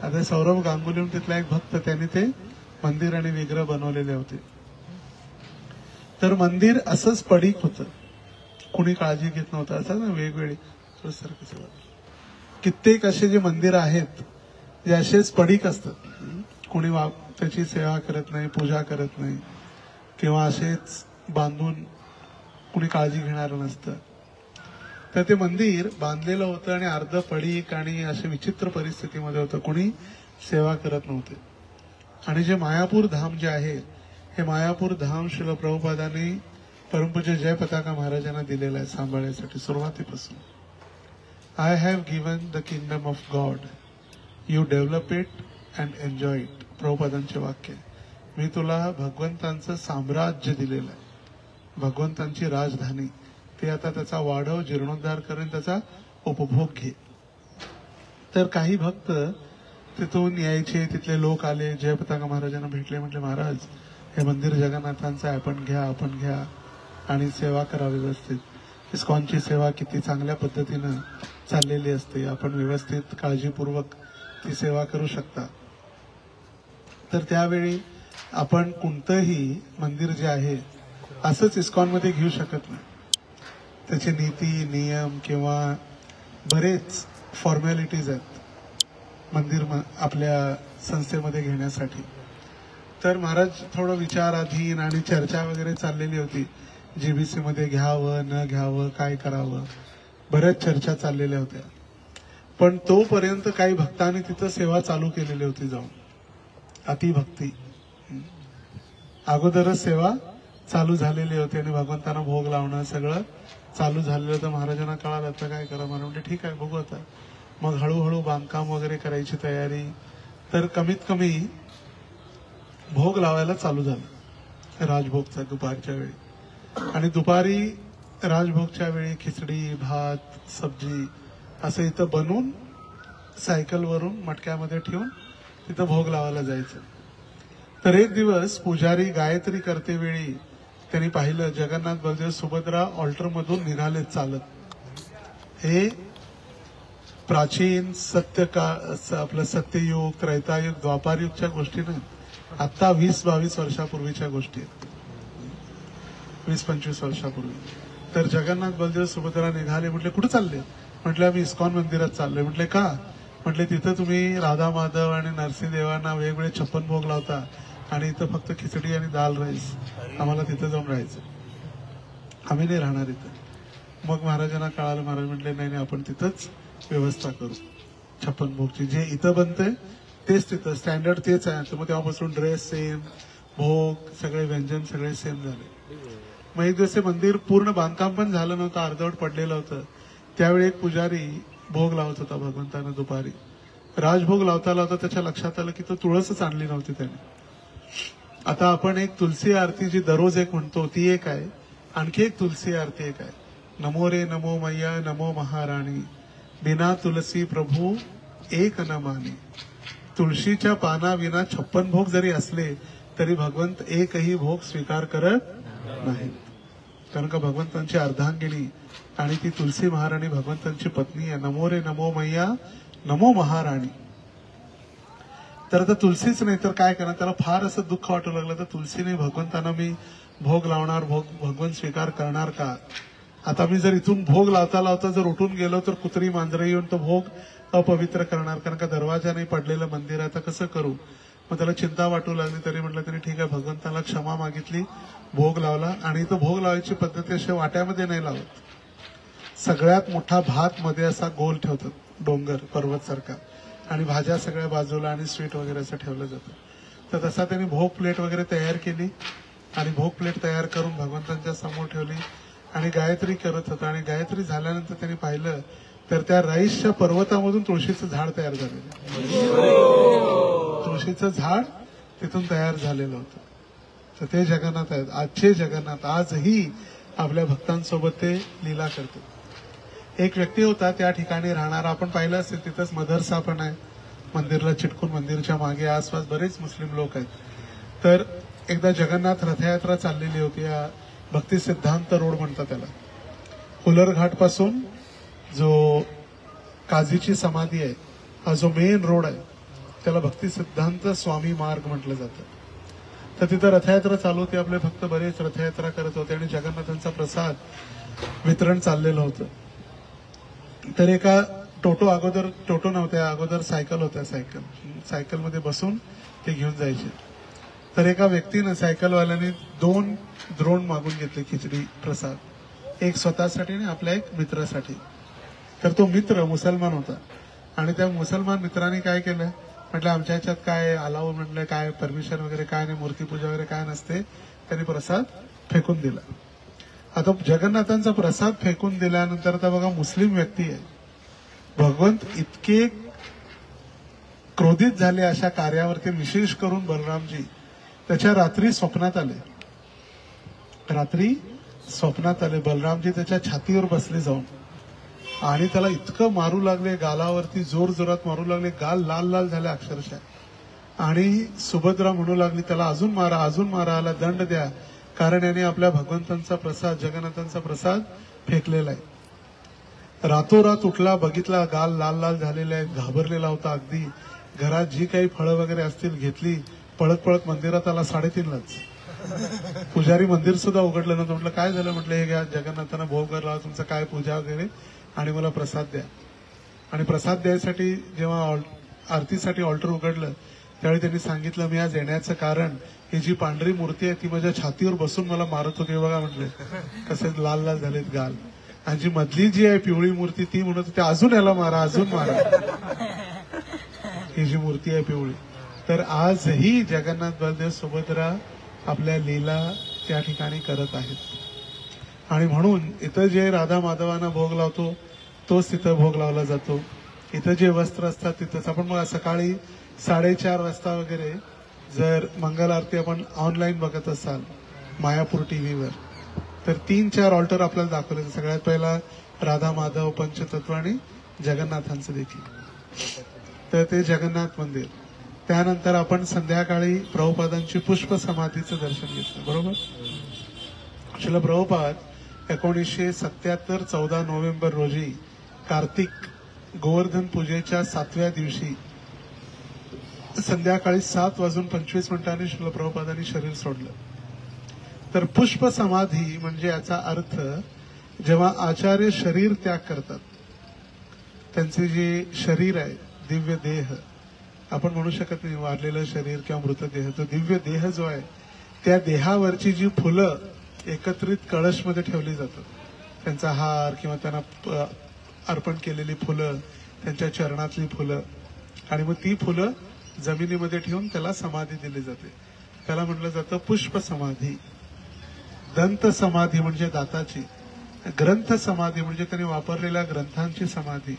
Speaker 1: आता सौरभ गांगुली तिथला एक भक्त, त्यांनी ते मंदिर आणि विग्रह बनवलेले होते. तर मंदिर असंच पडीक होतं, कुणी काळजी घेत नव्हतं. असं ना वेगवेगळी कित्येक असे जे मंदिर आहेत जे असेच पडीक असतात, कुणी त्याची सेवा करत नाही, पूजा करत नाही, किंवा असेच बांधून कुणी काळजी घेणार नसतं. तर ते मंदिर बांधलेलं होतं आणि अर्ध पडीक आणि असे विचित्र परिस्थितीमध्ये होतं, कुणी सेवा करत नव्हते. आणि जे मायापूर धाम जे आहे, हे मायापूर धाम श्रील प्रभुपादांनी परमपूज्य जय पताका महाराजांना दिलेलं आहे सांभाळण्यासाठी सुरुवातीपासून. I have given the kingdom of God, you develop it and enjoy it. प्रभुपादांचे वाक्य, मी तुला भगवंतांचं साम्राज्य दिलेलं आहे, भगवंतांची राजधानी, ते आता त्याचा वाढव जीर्णोद्धार करून त्याचा उपभोग घे. तर काही भक्त तिथून यायचे, तिथले लोक आले, जय पताका महाराजांना भेटले, म्हटले महाराज हे मंदिर जगन्नाथांचं आहे, आपण घ्या आणि सेवा करा व्यवस्थित. इस्कॉनची सेवा किती चांगल्या पद्धतीनं चाललेली असते, आपण व्यवस्थित काळजीपूर्वक ती सेवा करू शकता. तर त्यावेळी आपण कोणतंही मंदिर जे आहे असंच इस्कॉनमध्ये घेऊ शकत नाही. त्याचे नीती नियम किंवा बरेच फॉर्मॅलिटीज आहेत मंदिर आपल्या संस्थेमध्ये घेण्यासाठी. तर महाराज थोडं विचाराधीन आणि चर्चा वगैरे चाललेली होती, जीबीसी मध्ये घ्यावं न घ्यावं, काय करावं, बऱ्याच चर्चा चाललेल्या होत्या. पण तोपर्यंत काही भक्तांनी तिथं सेवा चालू केलेली होती जाऊन, अतिभक्ती. अगोदरच सेवा चालू झालेली होती आणि भगवंतांना भोग लावणं सगळं चालू झालेलं होतं. महाराजांना कळालं आता काय करा, मला म्हटलं ठीक आहे बघू आता. मग हळूहळू बांधकाम वगैरे करायची तयारी. तर कमीत कमी भोग लावायला चालू झालं राजभोगचा दुपारच्या वेळी. आणि दुपारी राजभोगच्या वेळी खिचडी, भात, सब्जी असं इथं बनवून सायकलवरून मटक्यामध्ये ठेवून तिथं भोग लावायला जायचं. तर एक दिवस पुजारी गायत्री करते वेळी त्यांनी पाहिलं जगन्नाथ बलदेव सुभद्रा ऑल्टर मधून निघाले चालत. हे प्राचीन आपलं सत्ययुग, त्रैतायुग, द्वापारयुगच्या गोष्टी नाही, आता 20-22 वर्षापूर्वीच्या गोष्टी आहेत, 20-25 वर्षापूर्वी. तर जगन्नाथ बलदेव सुभद्रा निघाले. म्हटले कुठे चालले? म्हटलं आम्ही इस्कॉन मंदिरात चाललोय. म्हटले का? म्हटले तिथं तुम्ही राधा माधव आणि नरसिंहदेवांना वेगवेगळे 56 भोग लावता आणि इथं फक्त खिचडी आणि दाल राईस, आम्हाला तिथं जाऊन राहायचं, आम्ही नाही राहणार इथं. मग महाराजांना कळालं. महाराज म्हटले नाही आपण तिथंच व्यवस्था करू 56 भोगची, जे इथं बनते तेच तिथं स्टँडर्ड तेच आहे. तर मग तेव्हापासून ड्रेस सेम, भोग सगळे, व्यंजन सगळे सेम झाले. मग एक दिवस मंदिर पूर्ण बांधकाम पण झालं नव्हतं, अर्धवट पडलेलं होतं. त्यावेळी एक पुजारी भोग लावत होता भगवंतांना दुपारी. राजभोग लावता लावता त्याच्या लक्षात आलं की तो तुळसच आणली नव्हती त्याने. आता आपण एक तुलसी आरती जी दररोज एक म्हणतो ती एक आहे, आणखी एक तुलसी आरती एक आहे, नमो रे नमो मैया नमो महाराणी, बिना तुलसी प्रभू एक न माने. तुळशीच्या पाना विना 56 भोग जरी असले तरी भगवंत एकही भोग स्वीकार करत नाही, कारण का भगवंतांची अर्धांगिनी आणि ती तुलसी महाराणी भगवंतांची पत्नी आहे. नमो रे नमो मैया नमो महाराणी. तर आता तुलसीच नाही तर काय करणार, त्याला फार असं दुःख वाटू लागलं. तर तुलसीने भगवंतांना मी भोग लावणार, भगवंत स्वीकार करणार का? आता मी जर इथून भोग लावता लावता जर उठून गेलो तर कुत्री मांजरं येऊन तो भोग अपवित्र करणार, कारण का दरवाजा नाही पडलेलं मंदिर, आता कसं करू? मग त्याला चिंता वाटू लागली. तरी म्हटलं तरी ठीक आहे, भगवंताला क्षमा मागितली, भोग लावला. आणि तो भोग लावायची पद्धती अशा वाट्यामध्ये नाही लावत, सगळ्यात मोठा भात मध्ये असा गोल ठेवतात, डोंगर पर्वत सारखा, आणि भाज्या सगळ्या बाजूला आणि स्वीट वगैरे असं ठेवलं जातं. तर तसा त्यांनी भोग प्लेट वगैरे तयार केली आणि भोग प्लेट तयार करून भगवंतांच्या समोर ठेवली आणि गायत्री करत होता. आणि गायत्री झाल्यानंतर त्यांनी पाहिलं तर त्या राईसच्या पर्वतामधून तुळशीचं झाड तयार झालेलं. तुळशीचं झाड तिथून तयार झालेलं होतं. तर ते जगन्नाथ आहेत, आजचे जगन्नाथ. आजही आपल्या भक्तांसोबत ते लीला करते. एक व्यक्ती होता त्या ठिकाणी राहणारा, आपण पाहिलं असेल तिथंच मदरसा पण आहे मंदिरला चिटकून. मंदिरच्या मागे आसपास बरेच मुस्लिम लोक आहेत. तर एकदा जगन्नाथ रथयात्रा चाललेली होती. या भक्ती सिद्धांत रोड म्हणतात त्याला. हुलर घाट पासून जो काझीची समाधी आहे हा जो मेन रोड आहे त्याला भक्ती सिद्धांत स्वामी मार्ग म्हटलं जातं. तर तिथं रथयात्रा चालू होती. आपले भक्त बरेच रथयात्रा करत होते आणि जगन्नाथांचा प्रसाद वितरण चाललेलं होतं. तर एका टोटो नव्हत्या अगोदर सायकल होत्या. सायकलमध्ये बसून ते घेऊन जायचे. तर एका व्यक्तीनं सायकलवाल्याने 2 द्रोण मागून घेतले खिचडी प्रसाद, एक स्वतःसाठी आणि आपल्या एक मित्रासाठी. तर तो मित्र मुसलमान होता आणि त्या मुसलमान मित्राने काय केलं, म्हटलं आमच्या ह्याच्यात काय अलाव, म्हटलं काय परमिशन वगैरे काय नाही, मूर्तीपूजा वगैरे काय नसते. त्यांनी प्रसाद फेकून दिला. आता जगन्नाथांचा प्रसाद फेकून दिल्यानंतर आता बघा मुस्लिम व्यक्ती आहे, भगवंत इतके क्रोधित झाले अशा कार्यावरती. विशेष करून बलरामजी त्याच्या रात्री स्वप्नात आले. बलरामजी त्याच्या छातीवर बसले जाऊन आणि त्याला इतकं मारू लागले, गालावरती जोर जोरात मारू लागले, गाल लाल लाल झाले अक्षरशः. आणि सुभद्रा म्हणू लागली त्याला अजून मारा, आला दंड द्या, कारण याने आपल्या भगवंतांचा प्रसाद, जगन्नाथांचा प्रसाद फेकलेला आहे. रातोरात उठला, बघितला गाल लाल लाल झालेले आहेत, घाबरलेला होता अगदी. घरात जी काही फळं वगैरे असतील घेतली, पळत पळत मंदिरात आला 3:30लाच. पुजारी मंदिर सुद्धा उघडलं नव्हतं. म्हटलं काय झालं, म्हटलं हे घ्या जगन्नाथांना भोग करला, तुमचं काय पूजा वगैरे आणि मला प्रसाद द्या. आणि प्रसाद द्यायसाठी जेव्हा आरतीसाठी ऑल्टर उघडलं त्यावेळी त्यांनी सांगितलं मी आज येण्याचं कारण ही जी पांढरी मूर्ती आहे ती माझ्या छातीवर बसून मला मारत होती बघा. म्हटले कसे लाल लाल झालेत गाल. आणि जी मधली जी आहे पिवळी मूर्ती ती म्हणत होती अजून याला मारा, अजून मारा. ही जी मूर्ती आहे पिवळी. तर आजही जगन्नाथ बलदेव सुभद्रा आपल्या लीला त्या ठिकाणी करत आहेत. आणि म्हणून इथं जे राधा माधवांना भोग लावतो तोच तिथं भोग लावला जातो. इथं जे वस्त्र असतात तिथंच. आपण मग सकाळी 4:30 वाजता वगैरे जर मंगल आरती आपण ऑनलाईन बघत असाल मायापूर टीव्हीवर तर 3-4 ऑल्टर आपल्याला दाखवले. सगळ्यात पहिला राधा माधव पंचतत्व आणि जगन्नाथांचं देखील. तर ते जगन्नाथ मंदिर. त्यानंतर आपण संध्याकाळी प्रभुपादांची पुष्प समाधीचं दर्शन घेतलं. बरोबर. श्रील प्रभुपाद 1977 14 नोव्हेंबर रोजी कार्तिक गोवर्धन पूजेच्या 7व्या दिवशी संध्याकाळी 7:25 श्रील प्रभुपादांनी शरीर सोडलं. तर पुष्प समाधी म्हणजे याचा अर्थ जेव्हा आचार्य शरीर त्याग करतात, त्यांचे जे शरीर आहे दिव्य देह, आपण म्हणू शकत नाही वारलेलं शरीर किंवा मृतदेह, तो दिव्य देह जो आहे त्या देहावरची जी फुलं एकत्रित कळशमध्ये ठेवली जातात. त्यांचा हार किंवा त्यांना अर्पण केलेली फुलं, त्यांच्या चरणातली फुलं, आणि मग ती फुलं जमिनीमध्ये ठेवून त्याला समाधी दिली जाते. त्याला म्हटलं जातं पुष्प समाधी. दंत समाधी म्हणजे दाताची, ग्रंथ समाधी म्हणजे त्यांनी वापरलेल्या ग्रंथांची समाधी,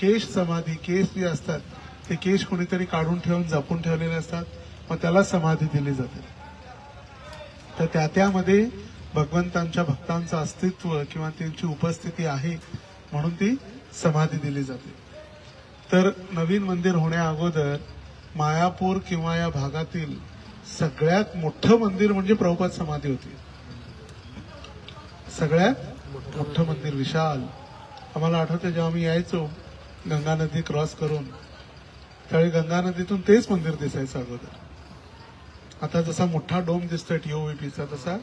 Speaker 1: केश समाधी, केश जे असतात ते केश कोणीतरी काढून ठेवून जपून ठेवलेले असतात, मग त्याला समाधी दिली जाते. तर त्यामध्ये भगवंतांच्या भक्तांचं अस्तित्व किंवा त्यांची उपस्थिती आहे म्हणून ती समाधी दिली जाते. तर नवीन मंदिर होण्या अगोदर मायापूर किंवा या भागातील सगळ्यात मोठं मंदिर म्हणजे प्रभुपाद समाधी होती. सगळ्यात मोठं मंदिर विशाल. आम्हाला आठवतं जेव्हा मी यायचो गंगा नदी क्रॉस करून त्यावेळी गंगा नदीतून तेच मंदिर दिसायचं अगोदर. आता जसा मोठा डोम दिसतोय TOVPचा तसा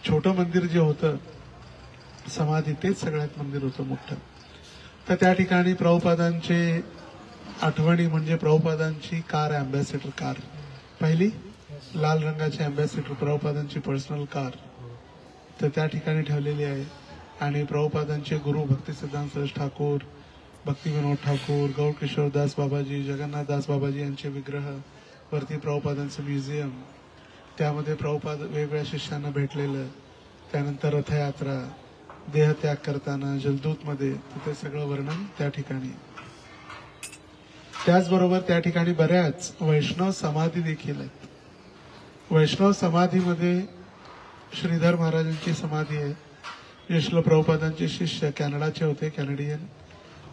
Speaker 1: छोटं मंदिर जे होतं समाधी तेच सगळ्यात मंदिर होतं मोठं. तर त्या ठिकाणी प्रभुपादांचे आठवणी म्हणजे प्रभुपादांची कार, अँबॅसेडर कार, पहिली लाल रंगाची अँबॅसेडर प्रभुपादांची पर्सनल कार तर त्या ठिकाणी ठेवलेली आहे. आणि प्रभुपादांचे गुरु भक्ती सिद्धांत सरस्वती ठाकूर, भक्ती विनोद ठाकूर, गौर किशोरदास बाबाजी, जगन्नाथ दास बाबाजी यांचे विग्रह वरती प्रभुपादांचं म्युझियम, त्यामध्ये प्रभुपाद वेगवेगळ्या शिष्यांना भेटलेलं, त्यानंतर रथयात्रा, देहत्याग करताना जलदूतमध्ये तिथे सगळं वर्णन त्या ठिकाणी. त्याचबरोबर त्या ठिकाणी बऱ्याच वैष्णव समाधी देखील आहेत. वैष्णव समाधीमध्ये श्रीधर महाराजांची समाधी आहे. जे श्रील प्रभुपादांचे शिष्य कॅनडाचे होते, कॅनेडियन,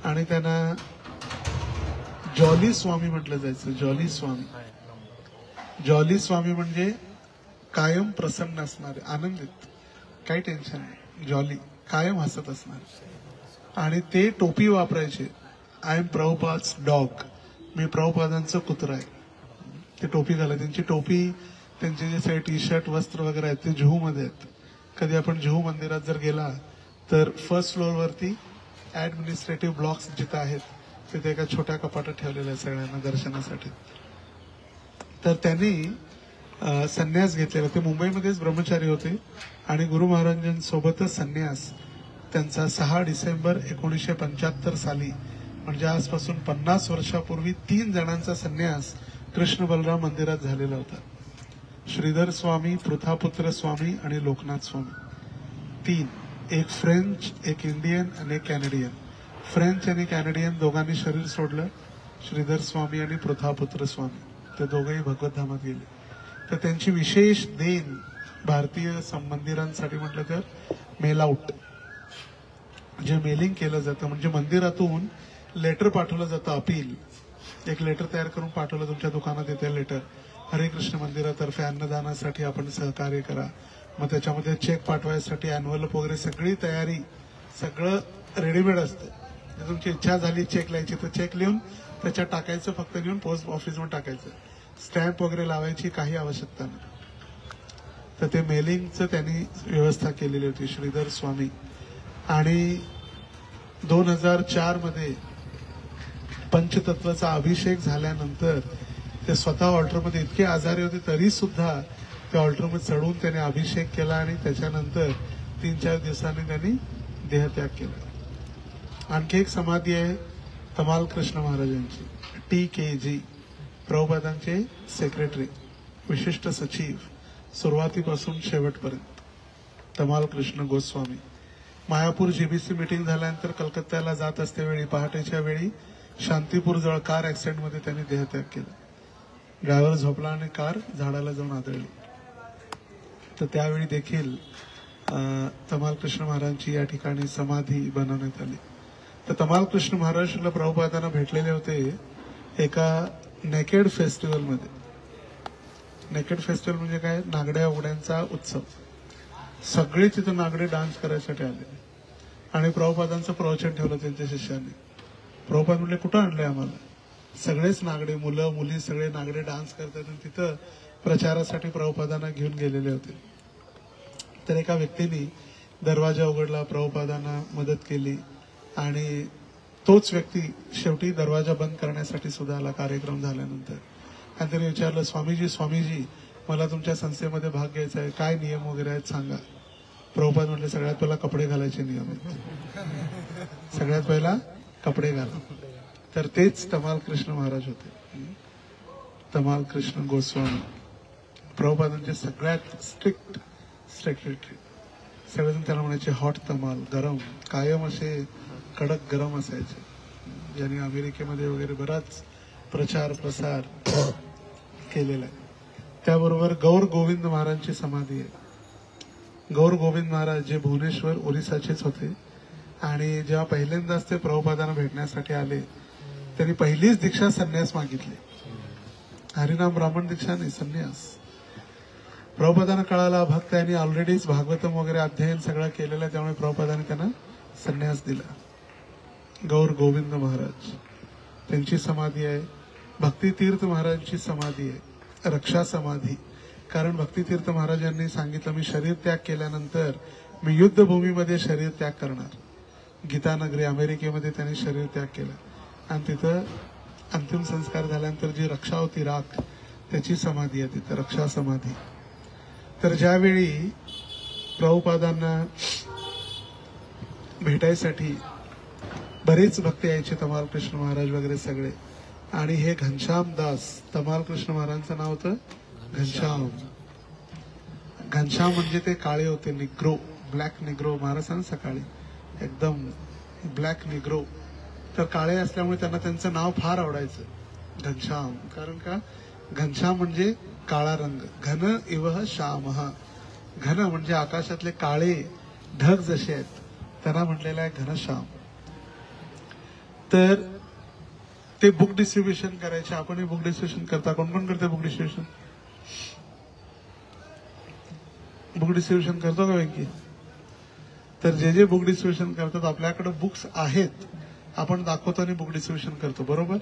Speaker 1: आणि त्यांना जॉली स्वामी म्हटलं जायचं. जॉली स्वामी. जॉली स्वामी म्हणजे कायम प्रसन्न असणारे, आनंदित, काही टेन्शन नाही, जॉली, कायम हसत असणार. आणि ते टोपी वापरायचे. आय एम प्रभुपाद्स डॉग, मी प्रभुपादांचं कुत्रा आहे. ते टोपी घालायचे. त्यांची टोपी, त्यांचे जे सगळे टी शर्ट वस्त्र वगैरे आहेत ते जुहू मध्ये आहेत. कधी आपण जुहू मंदिरात जर गेला तर फर्स्ट फ्लोअरवरती ऍडमिनिस्ट्रेटिव्ह ब्लॉक्स जिथे आहेत तिथे एका छोट्या कपाटात ठेवलेल्या आहे सगळ्यांना दर्शनासाठी. तर त्यांनी संन्यास घेतलेला. ते मुंबईमध्येच ब्रह्मचारी होते आणि गुरु महाराजांसोबतच संन्यास त्यांचा 6 डिसेंबर 1975 साली, म्हणजे आजपासून 50 वर्षापूर्वी 3 जणांचा संन्यास कृष्ण बलराम मंदिरात झालेला होता. श्रीधर स्वामी, पृथापुत्र स्वामी आणि लोकनाथ स्वामी. 3, एक फ्रेंच, एक इंडियन आणि एक कॅनेडियन. फ्रेंच आणि कॅनेडियन दोघांनी शरीर सोडलं, श्रीधर स्वामी आणि पृथापुत्र स्वामी. ते दोघेही भगवतधामात गेले. तर त्यांची विशेष देण भारतीय मंदिरांसाठी म्हटलं तर मेल आउट, जे मेलिंग केलं जातं, म्हणजे मंदिरातून लेटर पाठवलं जातं, अपील, एक लेटर तयार करून पाठवलं, तुमच्या दुकानात येते लेटर, हरे कृष्ण मंदिरातर्फे अन्नदानासाठी आपण सहकार्य करा. मग त्याच्यामध्ये चेक पाठवायसाठी एन्व्हलप वगैरे सगळी तयारी, सगळं रेडीमेड असतं. तुमची इच्छा झाली चेक लिहायची तर चेक लिहून त्याच्यात टाकायचं, फक्त लिहून पोस्ट ऑफिसमध्ये टाकायचं. स्टॅम्प वगैरे लावायची काही आवश्यकता नाही. तर ते मेलिंगचं त्यांनी व्यवस्था केलेली होती श्रीधर स्वामी. आणि 2004 मध्ये पंचतत्वाचा अभिषेक झाल्यानंतर ते स्वतः ऑल्टरमध्ये इतके आजारी होते तरी सुद्धा त्या ऑल्टरमध्ये चढून त्याने अभिषेक केला आणि त्याच्यानंतर 3-4 दिवसांनी त्यांनी देहत्याग केला. आणखी एक समाधी आहे तमाल कृष्ण महाराजांची, TKG, प्रभुपादांचे सेक्रेटरी, विशिष्ट सचिव, सुरुवातीपासून शेवटपर्यंत, तमाल कृष्ण गोस्वामी. मायापूर GBC मीटिंग झाल्यानंतर कलकत्त्याला जात असतेवेळी पहाटेच्या वेळी शांतीपूर जवळ कार ऍक्सिडेंटमध्ये त्यांनी देहत्याग केला. ड्रायव्हर झोपला आणि कार झाडाला जाऊन आदळली. तर त्यावेळी देखील तमाल कृष्ण महाराजांची या ठिकाणी समाधी बनवण्यात आली. तर तमाल कृष्ण महाराज श्रील प्रभुपादांना भेटलेले होते एका नेकेड फेस्टिवलमध्ये. नेकेड फेस्टिवल म्हणजे काय? नागड्या उघड्यांचा उत्सव. सगळे तिथे नागडे डान्स करायसाठी आले आणि प्रभुपादांचं प्रवचन ठेवलं त्यांच्या शिष्यांनी. प्रभुपाद म्हणले, कुठं आणलंय आम्हाला? सगळेच नागडे, मुलं मुली सगळे नागडे डान्स करतात आणि तिथं प्रचारासाठी प्रभुपादांना घेऊन गेलेले होते. तर एका व्यक्तीने दरवाजा उघडला, प्रभुपादांना मदत केली आणि तोच व्यक्ती शेवटी दरवाजा बंद करण्यासाठी सुद्धा आला कार्यक्रम झाल्यानंतर. आणि त्याने विचारलं, स्वामीजी मला तुमच्या संस्थेमध्ये भाग घ्यायचा आहे, काय नियम वगैरे आहेत सांगा. प्रभुपाद म्हटले, सगळ्यात पहिला कपडे घालायचे नियम आहेत, सगळ्यात पहिला कपडे घाला. तर तेच तमाल कृष्ण महाराज होते, तमाल कृष्ण गोस्वामी, प्रभुपादांचे सगळ्यात स्ट्रिक्ट सेक्रेटरी. सगळेजण त्याला म्हणायचे हॉट तमाल, गरम, कायम असे कडक गरम असायचे, ज्यांनी अमेरिकेमध्ये वगैरे बराच प्रचार प्रसार केलेला आहे. त्याबरोबर गौर गोविंद महाराजांची समाधी आहे. गौर गोविंद महाराज जे भुवनेश्वर ओरिसाचेच होते आणि जेव्हा पहिल्यांदाच ते प्रभुपादांना भेटण्यासाठी आले त्यांनी पहिलीच दीक्षा संन्यास मागितली. हरिनाम ब्राह्मण दीक्षा नाही, संन्यास. प्रभुपादांना कळाला भक्त यांनी ऑलरेडीच भागवतम वगैरे अध्ययन सगळं केलेलं आहे, त्यामुळे प्रभुपादांनी त्यांना संन्यास दिला. गौर गोविंद महाराज त्यांची समाधी आहे. भक्तितीर्थ महाराजांची समाधी आहे, रक्षा समाधी. कारण भक्तितीर्थ महाराजांनी सांगितलं, मी शरीर त्याग केल्यानंतर मी युद्धभूमीमध्ये शरीर त्याग करणार. गीतानगरी अमेरिकेमध्ये त्यांनी शरीर त्याग केला आणि तिथं अंतिम संस्कार झाल्यानंतर जी रक्षा होती, राख, त्याची समाधी आहे तिथं, रक्षा समाधी. तर ज्यावेळी प्रभुपादांना भेटायसाठी बरेच भक्त यायचे, तमाल कृष्ण महाराज वगैरे सगळे, आणि हे घनश्याम दास तमाल कृष्ण महाराजांचं नाव होतं घनश्याम. घनश्याम म्हणजे ते काळे होते, निग्रो, ब्लॅक निग्रो. महाराजांना सकाळी एकदम ब्लॅक निग्रो, तर काळे असल्यामुळे त्यांना त्यांचं नाव फार आवडायचं घनश्याम. कारण का, घनश्याम म्हणजे काळा रंग. घन इवह श्यामः, घन म्हणजे आकाशातले काळे ढग जसे आहेत त्यांना म्हटलेलं आहे घनश्याम. तर ते बुक डिस्ट्रीब्युशन करायचे. आपणही बुक डिस्ट्रीब्युशन करता. कोण कोण करते बुक डिस्ट्रीब्युशन? बुक डिस्ट्रीब्युशन करतो का वेंकी? तर जे जे बुक डिस्ट्रीब्युशन करतात, आपल्याकडे बुक्स आहेत, आपण दाखवतो आणि बुक डिस्ट्रीब्युशन करतो, बरोबर?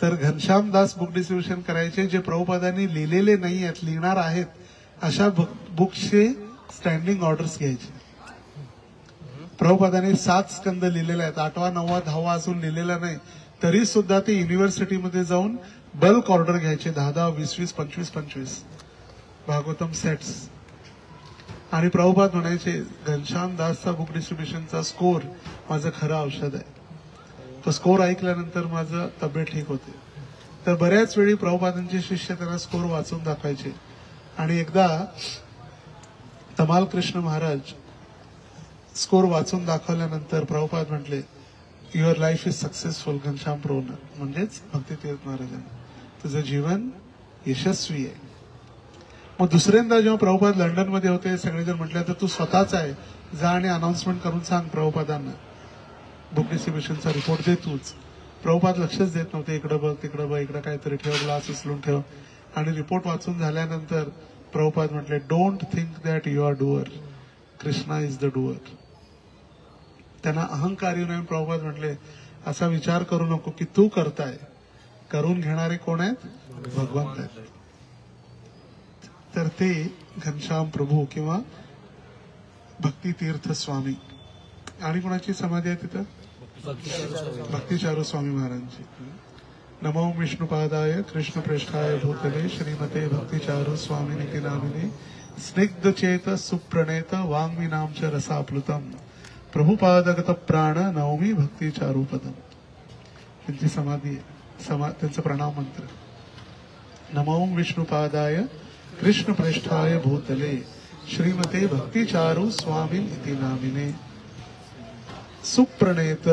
Speaker 1: तर घनश्याम दास बुक डिस्ट्रीब्युशन करायचे, जे प्रभुपादांनी लिहिलेले नाही आहेत, लिहिणार आहेत अशा बुक्सचे स्टँडिंग ऑर्डर्स घ्यायचे. प्रभुपादांनी 7 स्कंद लिहिलेले आहेत, 8वा 9वा 10वा अजून लिहिलेला नाही, तरी सुद्धा ते युनिव्हर्सिटीमध्ये जाऊन बल्क ऑर्डर घ्यायचे, 10-10, 20-20, 25-25 भागवतम सेट्स. आणि प्रभुपाद म्हणायचे घनश्याम दासचा बुक डिस्ट्रीब्युशनचा स्कोर माझं खरं औषध आहे. तो स्कोर ऐकल्यानंतर माझं तब्येत ठीक होते. तर बऱ्याच वेळी प्रभुपादांचे शिष्य त्यांना स्कोर वाचून दाखवायचे. आणि एकदा तमाल कृष्ण महाराज स्कोर वाचून दाखवल्यानंतर प्रभुपाद म्हटले, your life is successful Ghanshyam Prabhu, म्हणजेच भक्ती तीर्थ महाराजांना, तुझं जीवन यशस्वी आहे. मग दुसऱ्यांदा जेव्हा प्रभुपाद लंडनमध्ये होते, सगळेजण म्हटले तर तू स्वतःच आहे, जा आणि अनाउन्समेंट करून सांग प्रभुपादांना, बुक डिस्ट्रीब्युशनचा रिपोर्ट दे तूच. प्रभुपाद लक्षच देत नव्हते, इकडे बघ तिकडे बघ, इकडे काहीतरी ठेव, ग्लास उचलून ठेव. आणि रिपोर्ट वाचून झाल्यानंतर प्रभुपाद म्हटले, don't think that you are doer, Krishna is the doer. त्यांना अहंकार येऊ नये. प्रभुपाद म्हटले, असा विचार करू नको की तू करताय, करून घेणारे कोण आहेत? भगवंत आहेत. तर ते घनश्याम प्रभू किंवा भक्ती तीर्थ स्वामी. आणि कोणाची समाधी आहे तिथं? भक्तिचारू स्वामी महाराजांची. नमो विष्णुपादाय कृष्ण प्रेष्ठाय भूतले श्रीमते भक्तिचारू स्वामी निती नामिने स्निग्ध चेत सुप्रणेत वाङ्मी नामच रसाप्लुतम प्रभुपादगत प्राण नवमी भक्तिचारू पदम. त्यांची समाधी आहे, त्यांचं प्रणाम मंत्र. नमो विष्णुपादाय कृष्ण प्रेष्ठाय भूतले श्रीमते भक्तिचारू स्वामी इति नामिने सुप्रणेत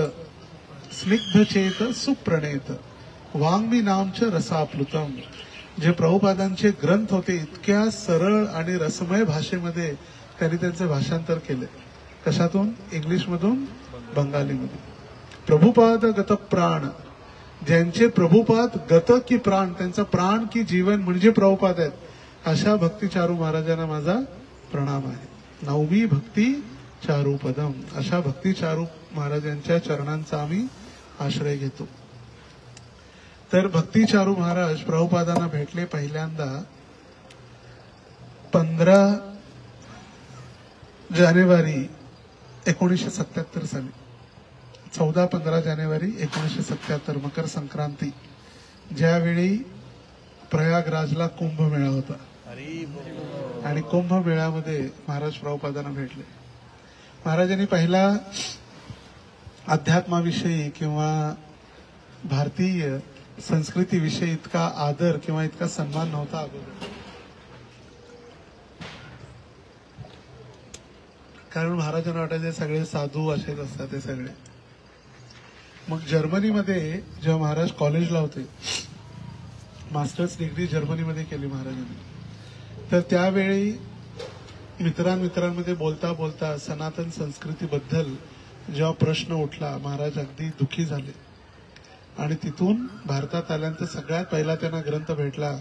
Speaker 1: स्निग्धचेत सुप्रणेत वाङ्मी नामच रसाप्लुतम. जे प्रभुपादांचे ग्रंथ होते, इतक्या सरळ आणि रसमय भाषेमध्ये त्यांनी त्यांचे भाषांतर केले. कशातून? इंग्लिशमधून, बंगालीमधून. प्रभुपाद गत प्राण, ज्यांचे प्रभुपाद गत की प्राण, त्यांचा प्राण की जीवन म्हणजे प्रभुपाद आहेत, अशा भक्तिचारू महाराजांना माझा प्रणाम आहे. नवमी भक्ती चारू पदम, अशा भक्तिचारू महाराजांच्या चरणांचा आम्ही आश्रय घेतो. तर भक्तिचारू महाराज प्रभुपादांना भेटले पहिल्यांदा 15 जानेवारी 1977 साली. 14-15 जानेवारी 1977 मकर संक्रांती, ज्यावेळी प्रयागराजला कुंभमेळा होता. आणि कुंभमेळ्यामध्ये महाराज प्रभुपादांना भेटले. महाराजांनी पहिला अध्यात्माविषयी किंवा भारतीय संस्कृतीविषयी इतका आदर किंवा इतका सन्मान नव्हता अगोदर. कारण महाराजांना वाटायचे सगळे साधू असेच असतात ते सगळे. मग जर्मनीमध्ये जेव्हा महाराज कॉलेजला होते, मास्टर्स डिग्री जर्मनीमध्ये केली महाराजांनी, तर त्यावेळी मित्रांमध्ये बोलता बोलता सनातन संस्कृतीबद्दल जेव्हा प्रश्न उठला, महाराज अगदी दुःखी झाले. आणि तिथून भारतात आल्यानंतर सगळ्यात पहिला त्यांना ग्रंथ भेटला,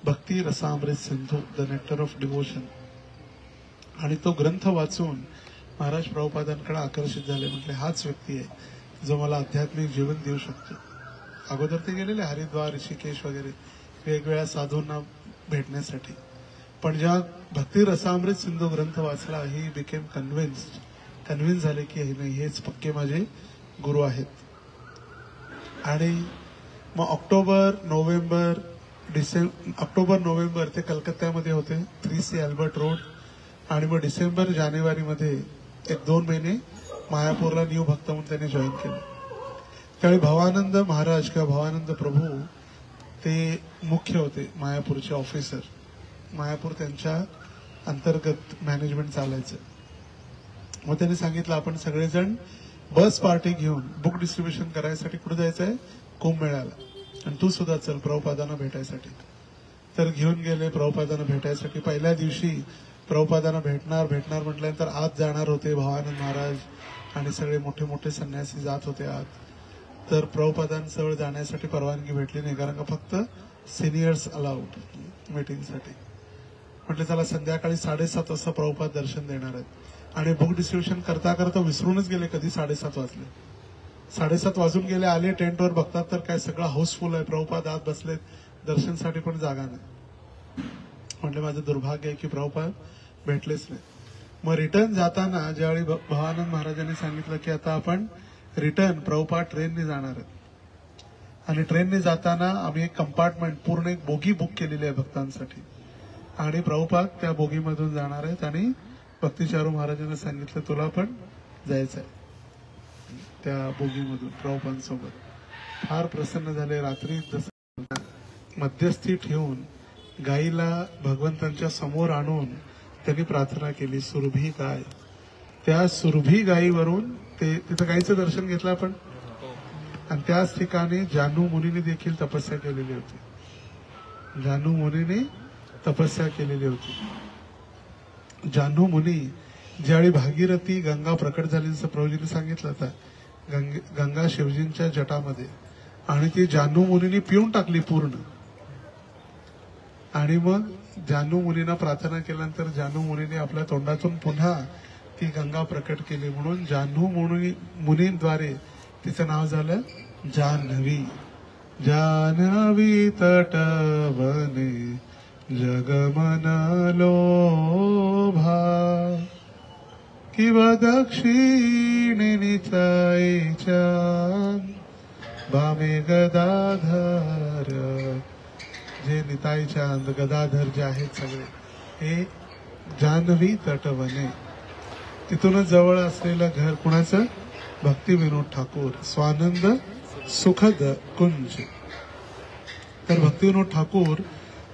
Speaker 1: Bhakti Rasamrita Sindhu, the nectar of devotion. आणि तो ग्रंथ वाचून महाराज प्रभुपादांकडे आकर्षित झाले. म्हटले, हाच व्यक्ती आहे जो मला आध्यात्मिक जीवन देऊ शकतो. अगोदर ते गेलेले हरिद्वार, ऋषिकेश वगैरे वेगवेगळ्या साधूंना भेटण्यासाठी. पण जेव्हा भक्ती रसामृत सिंधू ग्रंथ वाचला, ही बिकेम कन्व्हिन्स झाले की नाही, हेच पक्के माझे गुरु आहेत. आणि मग ऑक्टोबर नोव्हेंबर ते कलकत्त्यामध्ये होते, 3C अल्बर्ट रोड. आणि मग डिसेंबर जानेवारीमध्ये 1-2 महिने मायापूरला न्यू भक्त म्हणून त्यांनी जॉईन केलं. त्यावेळी भवानंद महाराज किंवा भवानंद प्रभू ते मुख्य होते, मायापूरचे ऑफिसर. मायापूर त्यांच्या अंतर्गत मॅनेजमेंट चालायचं. मग त्यांनी सांगितलं आपण सगळेजण बस पार्टी घेऊन बुक डिस्ट्रीब्युशन करायसाठी कुठे जायचंय, कुंभमेळ्याला, आणि तू सुद्धा चल प्रभुपादांना भेटायसाठी. तर घेऊन गेले प्रभुपादांना भेटायसाठी. पहिल्या दिवशी प्रभुपादांना भेटणार म्हटल्यानंतर आत जाणार होते भवानंद महाराज आणि सगळे मोठे मोठे संन्यासी जात होते आत. तर प्रभुपादांजवळ जाण्यासाठी परवानगी भेटली नाही, कारण का फक्त सिनियर्स अलाउड मीटिंगसाठी. म्हटलं चला संध्याकाळी 7:30 वाजता प्रभुपाद दर्शन देणार आहेत. आणि बुक डिस्ट्रीब्युशन करता करता विसरूनच गेले कधी 7:30 वाजले. 7:30 वाजून गेले, आले टेंटवर, बघतात तर काय सगळं हाऊसफुल आहे, प्रभुपाद आत बसलेत, दर्शनसाठी पण जागा नाही. म्हटलं माझं दुर्भाग्य आहे की प्रभुपाद भेटलेच नाही. मग रिटर्न जाताना ज्यावेळी भवानंद महाराजांनी सांगितलं की आता आपण रिटर्न प्रभुपाद ट्रेनने जाणार आहेत, आणि ट्रेनने जाताना आम्ही एक कंपार्टमेंट पूर्ण एक बोगी बुक केलेली आहे भक्तांसाठी, आणि प्रभुपाद त्या बोगीमधून जाणार आहेत. आणि भक्तिचारू महाराजांना सांगितलं तुला पण जायचंय त्या बोगीमधून प्रभुपादांसोबत. फार प्रसन्न झाले. रात्री मध्यस्थी ठेवून गाईला भगवंतांच्या समोर आणून त्यांनी प्रार्थना केली, सुरभी गाय. त्या सुरभी गायीवरून ते तिथं गायीचं दर्शन घेतलं आपण, आणि त्याच ठिकाणी जानू मुनीने देखील तपस्या केलेली होती. जानू मुनीने तपस्या केलेली होती. जानू मुनी ज्यावेळी भागीरथी गंगा प्रकट झाली, जसं प्रभूजींनी सांगितलं होतं, गंगा शिवजींच्या जटामध्ये, आणि ती जानू मुनीने पिऊन टाकली पूर्ण. आणि मग जानू मुनींना प्रार्थना केल्यानंतर जानू मुनीने आपल्या तोंडातून पुन्हा ती गंगा प्रकट केली, म्हणून जानू मुनींद्वारे तिचं नाव झालं जान्हवी. जान्हवी तटवने जगमन लोभा, किंवा दक्षिणे निचाईच्या बामे गदाधर. जे निताई चांद गदाधर जे आहेत सगळे हे जान्हवी तटवने. तिथूनच जवळ असलेलं घर कुणाचं, भक्ती विनोद ठाकूर, स्वानंद सुखद कुंज. तर भक्ती विनोद ठाकूर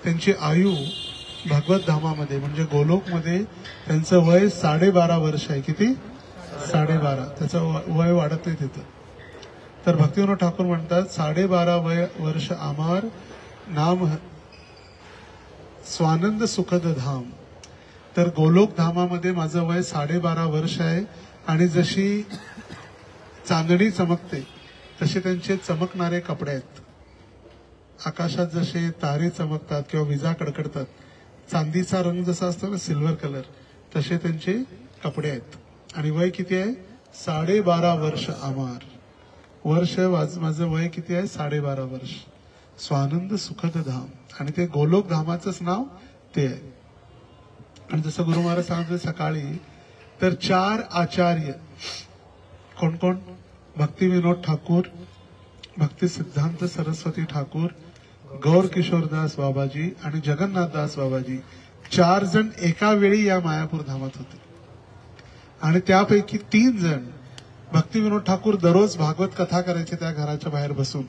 Speaker 1: त्यांची आयु भागवत धामामध्ये म्हणजे गोलोकमध्ये त्यांचं वय 12.5 वर्ष आहे. किती? 12.5. त्याचं वय वाढत नाही तिथं. तर भक्ती विनोद ठाकूर म्हणतात 12.5 वर्ष आमार नाम स्वानंद सुखद धाम. तर गोलोक धामामध्ये माझं वय 12.5 वर्ष आहे, आणि जशी चांदणी चमकते तसे त्यांचे चमकणारे कपडे आहेत. आकाशात जसे तारे चमकतात किंवा विजा कडकडतात, चांदीचा रंग जसा असतो ना, सिल्वर कलर, तसे त्यांचे कपडे आहेत. आणि वय किती आहे? 12.5 वर्ष आमार. माझं वय किती आहे? 12.5 वर्ष. स्वानंद सुखद धाम, आणि ते गोलोक धामाचंच नाव ते आहे. आणि जसं गुरु महाराज सांगितलं सकाळी, तर 4 आचार्य कोण कोण? भक्ती विनोद ठाकूर, भक्ती सिद्धांत सरस्वती ठाकूर, गौर किशोरदास बाबाजी आणि जगन्नाथदास बाबाजी, 4 जण एका वेळी या मायापूर धामात होते. आणि त्यापैकी 3 जण भक्ती विनोद ठाकूर दररोज भागवत कथा करायचे त्या घराच्या बाहेर बसून,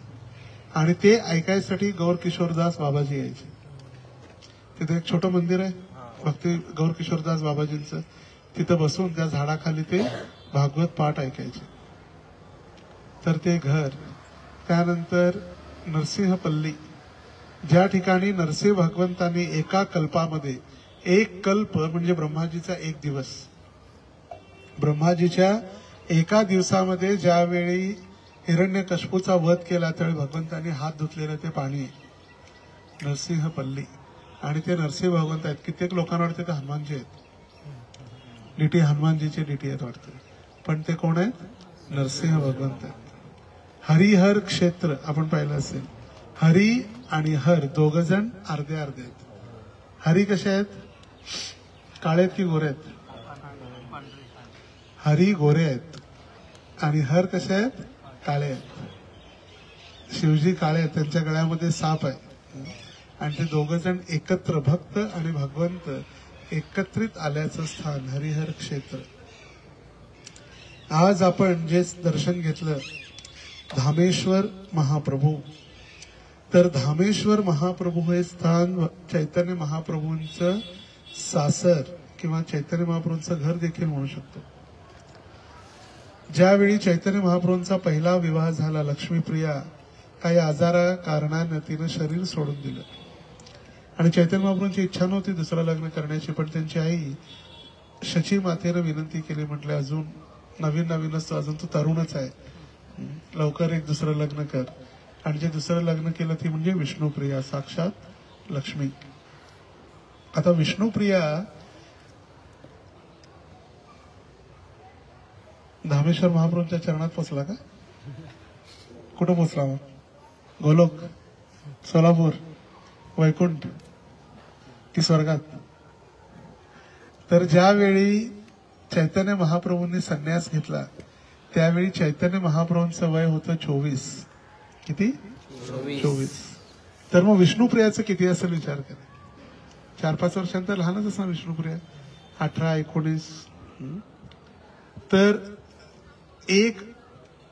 Speaker 1: आणि ते ऐकायसाठी गौर किशोरदास बाबाजी यायचे. तिथे एक छोटं मंदिर आहे भक्ती गौर किशोरदास बाबाजींचं, तिथं बसून त्या झाडाखाली ते भागवत पाठ ऐकायचे. तर ते घर. त्यानंतर नरसिंहपल्ली, ज्या ठिकाणी नरसिंह भगवंतांनी एका कल्पामध्ये, एक कल्प म्हणजे ब्रह्माजीचा 1 दिवस, ब्रह्माजीच्या एका दिवसामध्ये ज्यावेळी हिरण्यकश्यपूचा वध केला त्यावेळी भगवंतांनी हात धुतलेलं ते पाणी आहे नरसिंहपल्ली. आणि ते नरसिंह भगवंत आहेत. कित्येक लोकांना वाटते ते हनुमानजी आहेत, डीटी हनुमानजीचे डीटी आहेत वाटते, पण ते कोण आहेत? नरसिंह भगवंत आहेत. हरिहर क्षेत्र आपण पाहिलं असेल. हरी आणि हर 2 जण अर्धे अर्धे आहेत. हरी कसे आहेत? काळे की गोरे आहेत? हरी गोरे आहेत, आणि हर कसे आहेत? काळे आहेत. शिवजी काळे आहेत, त्यांच्या गळ्यामध्ये साप आहे, आणि ते 2 जण एकत्र, भक्त आणि भगवंत एकत्रित आल्याचं स्थान हरिहर क्षेत्र. आज आपण जे दर्शन घेतलं धामेश्वर महाप्रभू. तर धामेश्वर महाप्रभू हे स्थान चैतन्य महाप्रभूंचं सासर किंवा चैतन्य महाप्रभूंचं घर देखील म्हणू शकतो. ज्यावेळी चैतन्य महाप्रभूंचा पहिला विवाह झाला, लक्ष्मीप्रिया काही आजारा कारणानं तिनं शरीर सोडून दिलं आणि चैतन्य महाप्रभूंची इच्छा नव्हती दुसरं लग्न करण्याची, पण त्यांची आई शची मातेनं विनंती केली, म्हटले अजून नवीन असतो, अजून तू तरुणच आहे, लवकर एक दुसरं लग्न कर. आणि जे दुसरं लग्न केलं ती म्हणजे विष्णुप्रिया, साक्षात लक्ष्मी. आता विष्णुप्रिया धामेश्वर महाप्रभूंच्या चरणात पोचला का? कुठं पोचला मग? गोलोक, सोलापूर, वैकुंठ की स्वर्गात? तर ज्यावेळी चैतन्य महाप्रभूंनी संन्यास घेतला त्यावेळी चैतन्य महाप्रभूंचं वय होतं 24. किती? 24. तर मग विष्णुप्रियाचं किती असेल विचार करा. 4-5 वर्षांतर लहानच असणार विष्णुप्रिया, 18-19. तर एक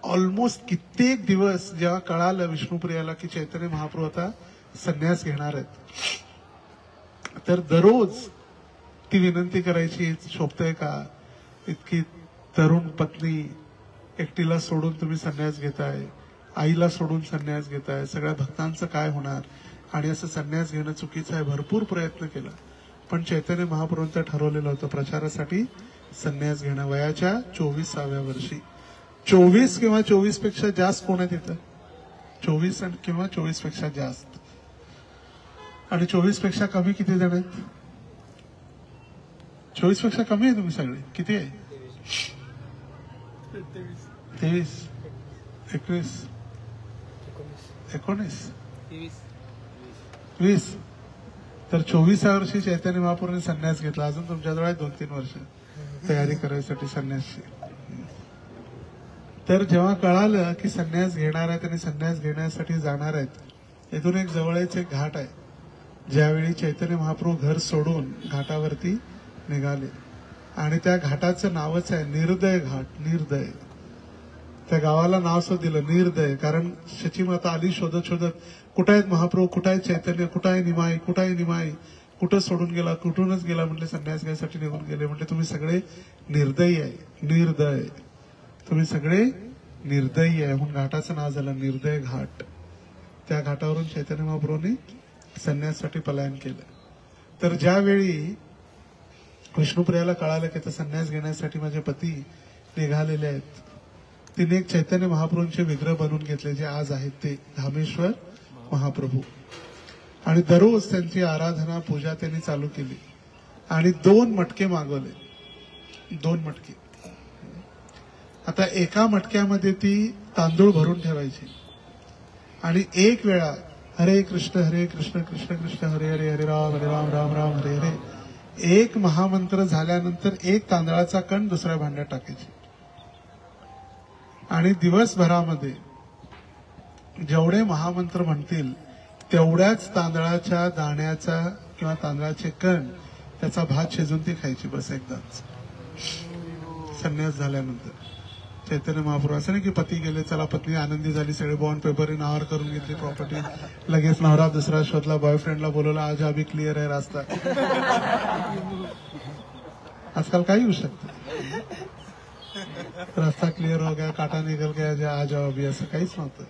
Speaker 1: ऑलमोस्ट कित्येक दिवस जेव्हा कळालं विष्णुप्रियाला की चैतन्य महाप्रभू आता संन्यास घेणार आहेत, तर दररोज ती विनंती करायची, शोभतंय का, इतकी तरुण पत्नी एकटीला सोडून तुम्ही संन्यास घेताय, आईला सोडून संन्यास घेताय, सगळ्या भक्तांचं काय होणार, आणि असं संन्यास घेणं चुकीचं आहे. भरपूर प्रयत्न केला, पण चैतन्य महाप्रभूंचं ठरवलेलं होतं प्रचारासाठी संन्यास घेणं वयाच्या 24व्या वर्षी. 24 किंवा 24 पेक्षा जास्त कोण आहे तिथं? 24 किंवा 24 पेक्षा जास्त. आणि 24 पेक्षा कमी किती जण आहेत? 24 पेक्षा कमी आहे तुम्ही सगळे. किती आहे? 23, 21, 19, 20. तर 24व्या वर्षी चैतन्य महाप्रभूंनी संन्यास घेतला. अजून तुमच्याजवळ आहे 2-3 वर्ष तयारी करायसाठी संन्यासची. तर जेव्हा कळालं की संन्यास घेणार आहेत आणि संन्यास घेण्यासाठी जाणार आहेत, इथून एक जवळच एक घाट आहे. ज्यावेळी चैतन्य महाप्रभू घर सोडून घाटावरती निघाले आणि त्या घाटाचं नावच आहे निर्दय घाट. निर्दय, त्या गावाला नाव सुद्धा दिलं निर्दय, कारण शचीमाता आली शोधत शोधत, कुठं आहेत महाप्रभू, कुठं आहे चैतन्य, कुठं आहे निमाई, कुठं आहे निमाई, कुठं सोडून गेला, कुठूनच गेला. म्हटले संन्यास घ्यायसाठी निघून गेले. म्हटले तुम्ही सगळे निर्दयी आहे, निर्दय, तुम्ही सगळे निर्दयी आहे. म्हणून घाटाचं नाव झालं निर्दय घाट. त्या घाटावरून चैतन्य महाप्रभूंनी संन्यासासाठी पलायन केलं. तर ज्यावेळी विष्णुप्रियाला कळालं की आता संन्यास घेण्यासाठी माझे पती निघालेले आहेत, तिने एक चैतन्य महाप्रभूंचे विग्रह बनवून घेतले जे आज आहेत ते धामेश्वर महाप्रभू. आणि दररोज त्यांची आराधना पूजा त्यांनी चालू केली आणि 2 मटके मागवले. 2 मटके. आता एका मटक्यामध्ये ती तांदूळ भरून ठेवायची आणि एक वेळा हरे कृष्ण कृष्ण कृष्ण हरे हरे, हरे राम राम राम हरे हरे, एक महामंत्र झाल्यानंतर एक तांदळाचा कण दुसऱ्या भांड्यात टाकायची. आणि दिवसभरामध्ये जेवढे महामंत्र म्हणतील तेवढ्याच तांदळाच्या दाण्याचा किंवा तांदळाचे कण त्याचा भात शिजून ती खायची. बस एकदाच संन्यास झाल्यानंतर. चैतन्य महाप्रभू असं नाही की पती गेले, चला पत्नी आनंदी झाली, सगळे बॉन्ड पेपर नावावर करून घेतली, प्रॉपर्टी, लगेच नवरा दुसरा शोधला, बॉयफ्रेंडला बोलवला, आज अभी क्लिअर आहे रास्ता. आजकाल काही होऊ शकतं, रास्ता क्लिअर हो गया, काटा निकल गया, आ जाओ अभी, असं काहीच नव्हतं.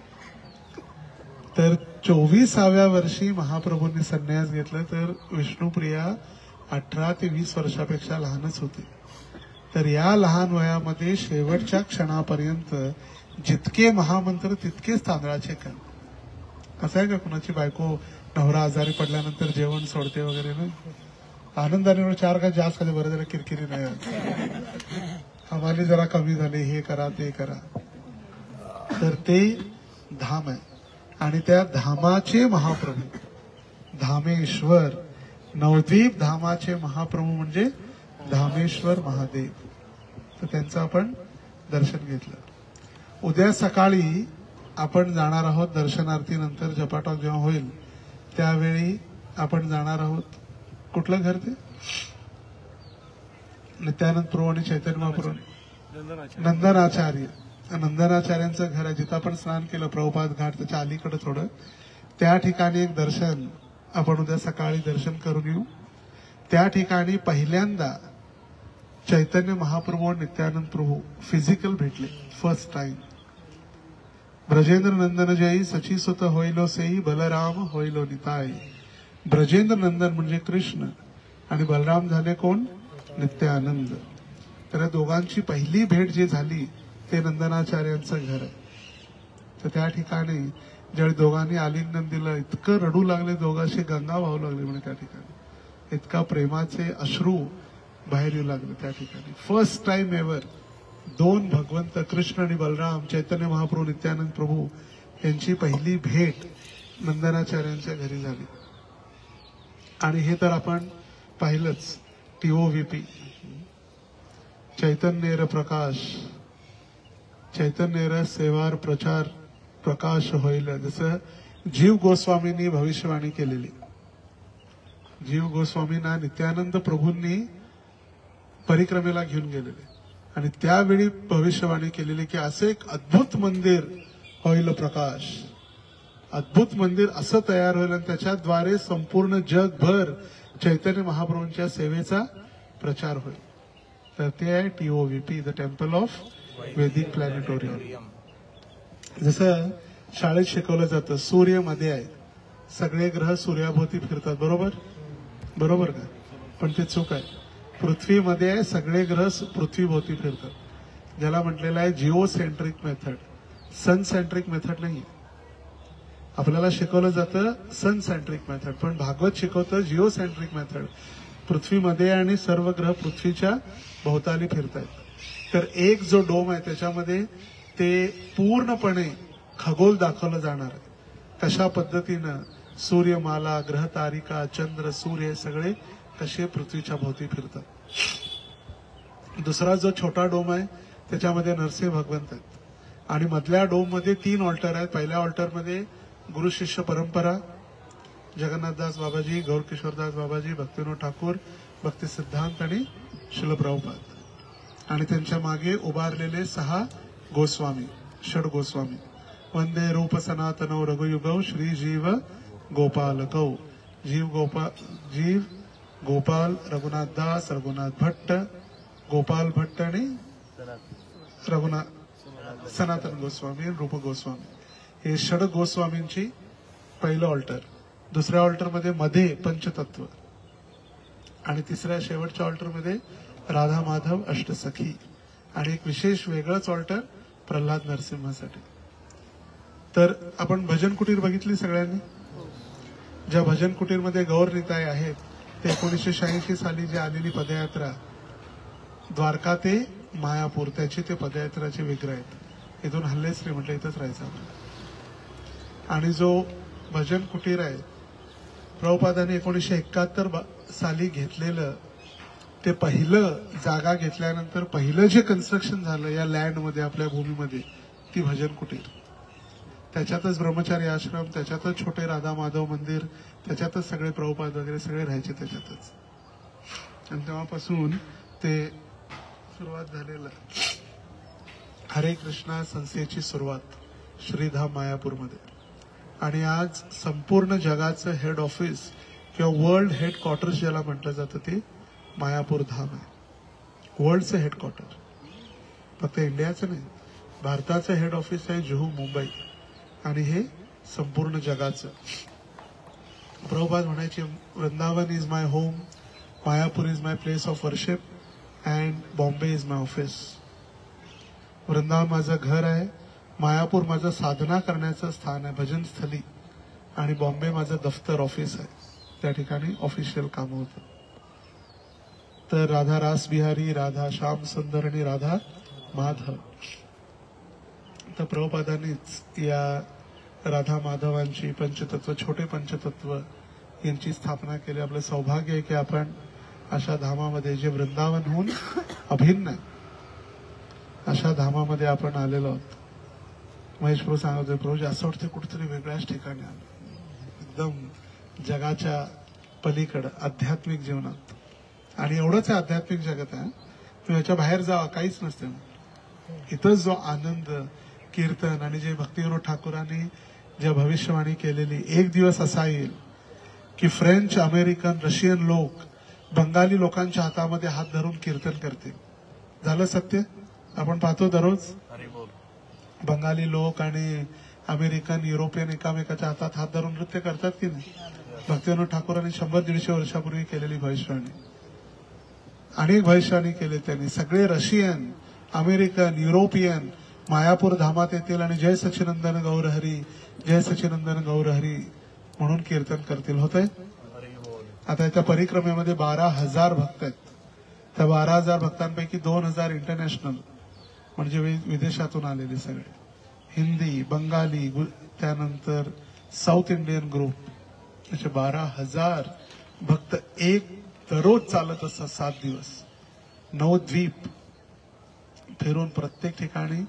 Speaker 1: तर 24व्या वर्षी महाप्रभूंनी संन्यास घेतलं. तर विष्णुप्रिया 18 ते 20 वर्षापेक्षा लहानच होती. तर या लहान वयामध्ये शेवटच्या क्षणापर्यंत जितके महामंत्र तितकेच तांदळाचे कण. कसं आहे का कुणाची बायको नवरा आजारी पडल्यानंतर जेवण सोडते वगैरे ना, आनंदाने 4 का जास्त कधी बरं झालं, किरकिरी नाही, आम्हाला जरा कमी झाले, हे करा ते करा. तर ते धाम आहे आणि त्या धामाचे महाप्रभू धामेश्वर, नवद्वीप धामाचे महाप्रभू म्हणजे धामेश्वर महादेव. तर त्यांचं आपण दर्शन घेतलं. उद्या सकाळी आपण जाणार आहोत दर्शनार्थी. नंतर जपाटॉक जेव्हा होईल त्यावेळी आपण जाणार आहोत. कुठलं घर ते? नित्यानंद प्रभू आणि चैतन्य महाप्रभू, नंदनाचार्य. नंदनाचार्यांचं घर आहे, जिथं आपण स्नान केलं प्रभुपाद घाट, त्याच्या अलीकडे थोडं, त्या ठिकाणी एक दर्शन आपण उद्या सकाळी दर्शन करून येऊ. त्या ठिकाणी पहिल्यांदा चैतन्य महाप्रभू आणि नित्यानंद प्रभू फिजिकल भेटले, फर्स्ट टाइम. ब्रजेंद्र नंदन जयी सची सुत होईलो सेई, बलराम होईलो निताई. ब्रजेंद्र नंदन म्हणजे कृष्ण आणि बलराम झाले कोण? नित्यानंद. तर या दोघांची पहिली भेट जी झाली ते नंदनाचार्यांचं घर आहे. तर त्या ठिकाणी ज्यावेळी दोघांनी आलिंगन दिलं, इतकं रडू लागले, दोघांशी गंगा वाहू लागले म्हणे त्या ठिकाणी. इतका प्रेमाचे अश्रू बाहेर येऊ लागले त्या ठिकाणी. फर्स्ट टाइम एव्हर दोन भगवंत कृष्ण आणि बलराम, चैतन्य महाप्रभू नित्यानंद प्रभू यांची पहिली भेट नंदनाचार्यांच्या घरी झाली. आणि हे तर आपण पाहिलंच. TOVP चैतन्येर प्रकाश, चैतन्येर सेवार प्रचार प्रकाश होईल. जसं जीव गोस्वामींनी भविष्यवाणी केलेली. जीव गोस्वामींना नित्यानंद प्रभूंनी परिक्रमेला घेऊन गेलेले आणि त्यावेळी भविष्यवाणी केलेली की असं एक अद्भुत मंदिर होईल प्रकाश, अद्भुत मंदिर असं तयार होईल आणि त्याच्याद्वारे संपूर्ण जगभर चैतन्य महाप्रभूंच्या सेवेचा प्रचार होईल. तर ते आहे TOVP, the temple of Vedic planetarium. जसं शाळेत शिकवलं जातं, सूर्य मध्ये आहे, सगळे ग्रह सूर्याभोवती फिरतात, बरोबर बरोबर का? पण ते चूक आहे. पृथ्वीमध्ये आहे, सगळे ग्रह पृथ्वीभोवती फिरतात. ज्याला म्हटलेलं आहे जिओसेंट्रिक मेथड, सन सेंट्रिक मेथड नाही. आपल्याला शिकवलं जातं सन सेंट्रिक मेथड, पण भागवत शिकवतं जिओसेंट्रिक मेथड. पृथ्वीमध्ये आणि सर्व ग्रह पृथ्वीच्या भोवताली फिरतायत. तर एक जो डोम आहे त्याच्यामध्ये ते पूर्णपणे खगोल दाखवलं जाणार आहे. कशा पद्धतीनं सूर्यमाला, ग्रह तारिका, चंद्र, सूर्य सगळे कसे पृथ्वीच्या भोवती फिरतात. दुसरा जो छोटा डोम आहे त्याच्यामध्ये नरसिंह भगवंत आहेत आणि मधल्या डोम मध्ये 3 ऑल्टर आहेत. पहिल्या ऑल्टरमध्ये गुरु शिष्य परंपरा, जगन्नाथदास बाबाजी, गौरकिशोरदास बाबाजी, भक्तिविनोद ठाकूर, भक्ती सिद्धांत आणि श्रील प्रभुपाद. आणि त्यांच्या मागे उभारलेले 6 गोस्वामी, षड गोस्वामी. वंदे रूप सनातनौ रघुयुगौ श्री जीव गोपाल गौ. जीव गोपाल, रघुनाथ दास, रघुनाथ भट्ट, गोपाल भट्ट आणि रघुनाथ सनातन गोस्वामी आणि रूप गोस्वामी. हे षड गोस्वामींची पहिलं ऑल्टर. दुसऱ्या ऑल्टरमध्ये मध्ये पंचतत्व आणि तिसऱ्या शेवटच्या ऑल्टरमध्ये राधा माधव अष्टसखी आणि एक विशेष वेगळंच ऑल्टर प्रल्हाद नरसिंहासाठी. तर आपण भजन कुटीर बघितली सगळ्यांनी. ज्या भजन कुटीरमध्ये गौरनिताई आहेत ते 1986 साली जी आलेली पदयात्रा द्वारका ते मायापूर, त्याची ते पदयात्राचे विग्रह आहेत. इथून हल्लेच नाही म्हटलं, इथंच राहायचं आपण. आणि जो भजन कुटीर आहे प्रभुपादांनी 1971 साली घेतलेलं, ते पहिलं जागा घेतल्यानंतर पहिलं जे कन्स्ट्रक्शन झालं या लँडमध्ये, आपल्या भूमीमध्ये, ती भजन कुटीर. त्याच्यातच ब्रह्मचारी आश्रम, त्याच्यातच छोटे राधा माधव मंदिर, त्याच्यातच सगळे प्रभुपाद वगैरे सगळे राहायचे त्याच्यातच. आणि तेव्हापासून ते सुरुवात झालेलं हरे कृष्णा संस्थेची सुरुवात श्रीधाम मायापूरमध्ये. आणि आज संपूर्ण जगाचं हेड ऑफिस किंवा वर्ल्ड हेडक्वार्टर्स ज्याला म्हटलं जातं ते मायापूर धाम आहे. वर्ल्डचं हेडक्वार्टर, फक्त इंडियाचं नाही, भारताचं हेड ऑफिस आहे जुहू, मुंबई. आणि हे संपूर्ण जगाचं. प्रभुपाद म्हणायचे Vrindavan is my home, Mayapur is my place of worship and Bombay is my office. Vrindavan माझं घर आहे, मायापूर माझं साधना करण्याचं स्थान आहे, भजन स्थली, आणि बॉम्बे माझं दफ्तर, ऑफिस आहे. त्या ठिकाणी ऑफिशियल काम होतं. तर राधा रास बिहारी, राधा श्याम सुंदर आणि राधा माधव. तर प्रभुपादांनीच या राधा माधवांची पंचतत्व, छोटे पंचतत्व यांची स्थापना केली. आपलं सौभाग्य आहे की आपण अशा धामामध्ये, जे वृंदावनहून अभिन्न आहे, अशा धामामध्ये आपण आलेलो आहोत. महेश प्रभू सांगत होते, प्रभूजी असं वाटतं कुठेतरी वेगळ्याच ठिकाणी आलो, एकदम जगाच्या पलीकडं आध्यात्मिक जीवनात. आणि एवढंच आहे आध्यात्मिक जगत आहे, तुम्ही याच्या बाहेर जावा, काहीच नसते. इथं जो आनंद कीर्तन आणि जे भक्तिविनोद ठाकूरांनी ज्या भविष्यवाणी केलेली, एक दिवस असा येईल की फ्रेंच, अमेरिकन, रशियन लोक बंगाली लोकांच्या हातामध्ये हात धरून कीर्तन करतील. झालं सत्य. आपण पाहतो दररोज बंगाली लोक आणि अमेरिकन, युरोपियन एकामेकाच्या हातात हात धरून नृत्य करतात की नाही. भक्तिविनोद ठाकूरांनी 100-150 वर्षापूर्वी केलेली भविष्यवाणी, अनेक भविष्यवाणी केले त्यांनी. सगळे रशियन, अमेरिकन, युरोपियन मायापूर धामात येतील आणि जय सच्चिनंदन गौरहरी, जय सच्चिनंदन गौरहरी म्हणून कीर्तन करतील. होतंय. आता त्या परिक्रमेमध्ये 12,000 भक्त आहेत. त्या 12,000 भक्तांपैकी 2,000 इंटरनॅशनल, म्हणजे विदेशातून आलेले सगळे, हिंदी, बंगाली, त्यानंतर साऊथ इंडियन ग्रुप, असे 12,000 भक्त एक दररोज चालत असतात. 7 दिवस 9 द्वीप फिरून प्रत्येक ठिकाणी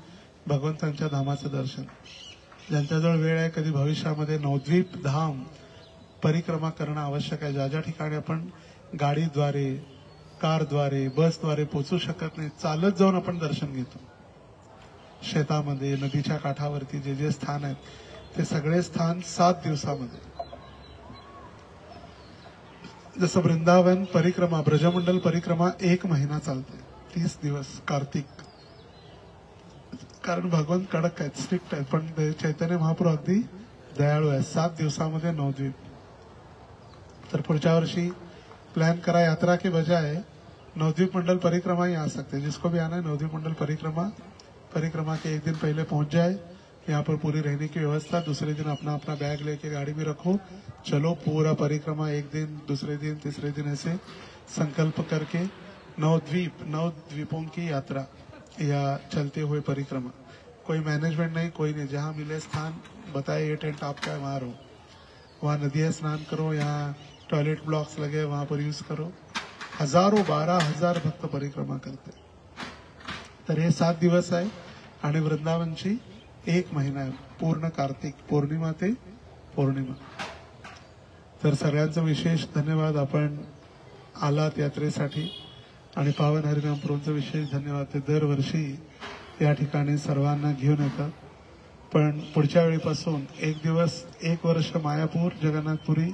Speaker 1: भगवंतांच्या धामाचं दर्शन. ज्यांच्याजवळ वेळ आहे, कधी भविष्यामध्ये नवद्वीप धाम परिक्रमा करणं आवश्यक आहे. ज्या ज्या ठिकाणी आपण गाडीद्वारे, कारद्वारे, बसद्वारे पोहोचू शकत नाही, चालत जाऊन आपण दर्शन घेतो. शेतामध्ये, नदीच्या काठावरती जे जे स्थान आहेत, ते सगळे स्थान 7 दिवसामध्ये. जसं वृंदावन परिक्रमा, ब्रजमंडल परिक्रमा 1 महिना चालते, 30 दिवस कार्तिक. कारण भगवान कडक आहेत, स्ट्रिक्ट आहेत, पण चैतन्य महाप्रभू अगदी दयाळू आहे. 7 दिवसामध्ये 9 द्वीप. तर पुढच्या वर्षी प्लान करा, यात्रा के बजाय नवद्वीप मंडल परिक्रमा ही आ सकते हैं. जिसको भी आना है नवद्वीप मंडल परिक्रमा के एक दिन पहले पहुंच जाए. यहाँ पर पूरी रहने की व्यवस्था. दूसरे दिन अपना अपना बैग लेके गाड़ी में रखो, चलो पूरा परिक्रमा. एक दिन, दूसरे दिन, तीसरे दिन ऐसे संकल्प करके 9 द्वीपों की यात्रा या चलते हुए परिक्रमा. कोई मैनेजमेंट नहीं, कोई नहीं, जहाँ मिले स्थान बताए ये टेंट आपका है, वहां रहो. वहां नदी है, स्नान करो. यहाँ टॉयलेट ब्लॉक्स लगे, वहां पर यूज करो. हजारों 12,000 भक्त परिक्रमा करते. तर हे 7 दिवस आहे आणि वृंदावनची 1 महिना आहे, पूर्ण कार्तिक पौर्णिमा ते पौर्णिमा. तर सगळ्यांचं विशेष धन्यवाद. आपण आलात यात्रेसाठी आणि पावन हरिनाम प्रभूंचं विशेष धन्यवाद. ते दरवर्षी या ठिकाणी सर्वांना घेऊन येतात. पण पुढच्या वेळीपासून 1 दिवस, 1 वर्ष मायापूर, जगन्नाथपुरी,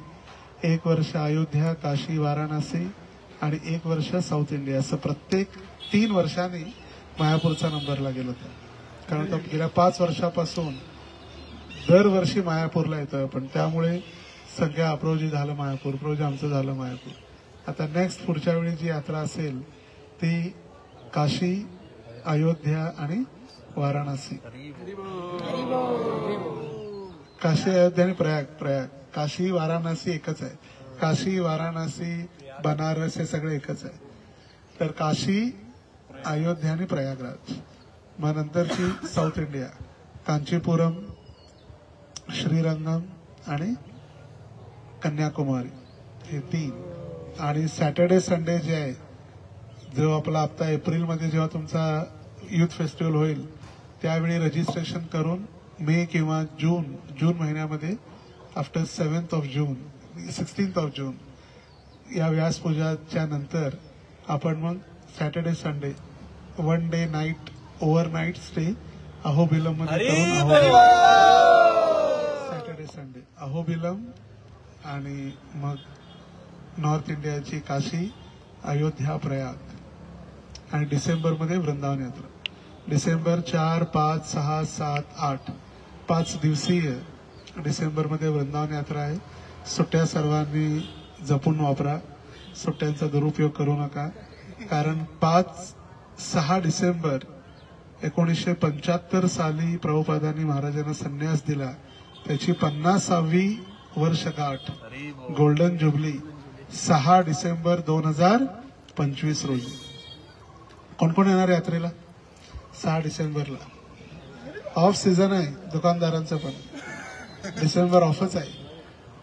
Speaker 1: 1 वर्ष अयोध्या, काशी, वाराणसी आणि 1 वर्ष साऊथ इंडिया, असं प्रत्येक 3 वर्षांनी मायापूरचा नंबरला गेलो होता. कारण तो गेल्या 5 वर्षापासून दरवर्षी मायापूरला येतोय आपण. त्यामुळे सगळ्या अप्रोजी झालं मायापूर, प्रोजी आमचं झालं मायापूर. आता नेक्स्ट पुढच्या वेळी जी यात्रा असेल ती काशी, अयोध्या आणि वाराणसी. काशी, अयोध्या आणि प्रयाग. काशी, वाराणसी एकच आहे. काशी, वाराणसी, बनारस हे सगळे एकच आहे. तर काशी, अयोध्या आणि प्रयागराज. मग नंतरची साऊथ इंडिया, कांचीपुरम, श्रीरंगम आणि कन्याकुमारी, हे 3. आणि सॅटर्डे संडे जे आहे, जो आपला हप्ता एप्रिलमध्ये जेव्हा तुमचा युथ फेस्टिवल होईल, त्यावेळी रजिस्ट्रेशन करून मे किंवा जून महिन्यामध्ये after 7th of June, 16th of June या व्यासपूजाच्या नंतर आपण मग Saturday Sunday 1 day night overnight stay Ahobilam मध्ये करून सॅटर्डे संडे अहोबिलम आणि मग नॉर्थ इंडियाची काशी, अयोध्या, प्रयाग आणि डिसेंबरमध्ये वृंदावन यात्रा. डिसेंबर 4, 5, 6, 7, 8 5 दिवसीय डिसेंबरमध्ये वृंदावन यात्रा आहे. सुट्ट्या सर्वांनी जपून वापरा, सुट्ट्यांचा दुरुपयोग करू नका. कारण 5-6 डिसेंबर 1975 साली प्रभुपादांनी महाराजांना संन्यास दिला, त्याची 50वी वर्षगाठ, गोल्डन जुबली 6 डिसेंबर 2025 रोजी. कोण कोण येणार यात्रेला? 6 डिसेंबरला. ऑफ सीझन आहे दुकानदारांचं, पण डिसेंबर ऑफच आहे.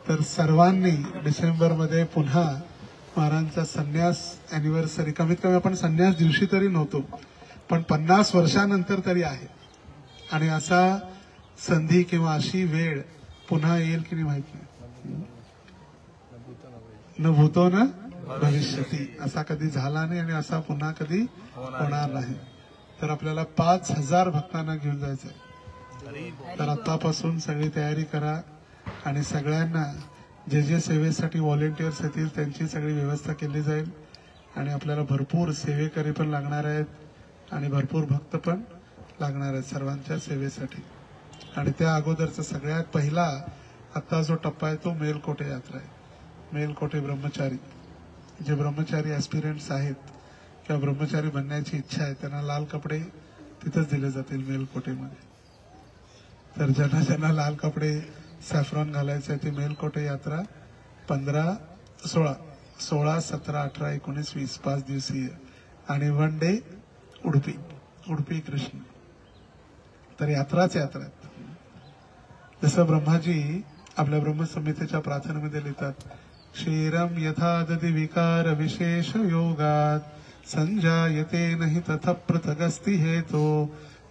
Speaker 1: तर सर्वांनी डिसेंबरमध्ये पुन्हा महाराजांचा संन्यास अॅनिव्हर्सरी, कमीत कमी आपण संन्यास दिवशी तरी नव्हतो, पण 50 वर्षानंतर तरी आहे. आणि असा संधी किंवा अशी वेळ पुन्हा येईल की नाही माहित नाही. न भूतो न भविष्यती, असा कधी झाला नाही आणि असा पुन्हा कधी होणार नाही. तर आपल्याला 5000 भक्तांना घेऊन जायचंय. तर आतापासून सगळी तयारी करा आणि सगळ्यांना जे जे सेवेसाठी व्हॉलेंटियर्स येतील त्यांची सगळी व्यवस्था केली जाईल आणि आपल्याला भरपूर सेवेकरी पण लागणार आहेत आणि भरपूर भक्त पण लागणार आहेत सर्वांच्या सेवेसाठी. आणि त्या अगोदरचा सगळ्यात पहिला आता जो टप्पा आहे तो मेलकोटे यात्रा आहे. मेलकोटे ब्रह्मचारी, जे ब्रह्मचारी ऍस्पिरंट्स आहेत किंवा ब्रह्मचारी बनण्याची इच्छा आहे त्यांना लाल कपडे तिथेच दिले जातील मेलकोटेमध्ये. तर ज्यांना ज्यांना लाल कपडे सॅफ्रॉन घालायचं आहे ती मेलकोटे यात्रा 15, 16, 17, 18, 19, 20 5 दिवसीय आणि 1 डे उडुपी कृष्ण. तर यात्राच यात्रा आहेत. जसं ब्रह्माजी आपल्या ब्रह्मसंहितेच्या प्रार्थनेमध्ये लिहितात, क्षीरम यथा दधी विकार विशेष योगात संजायते नहि तथा पृथगस्ति हेतो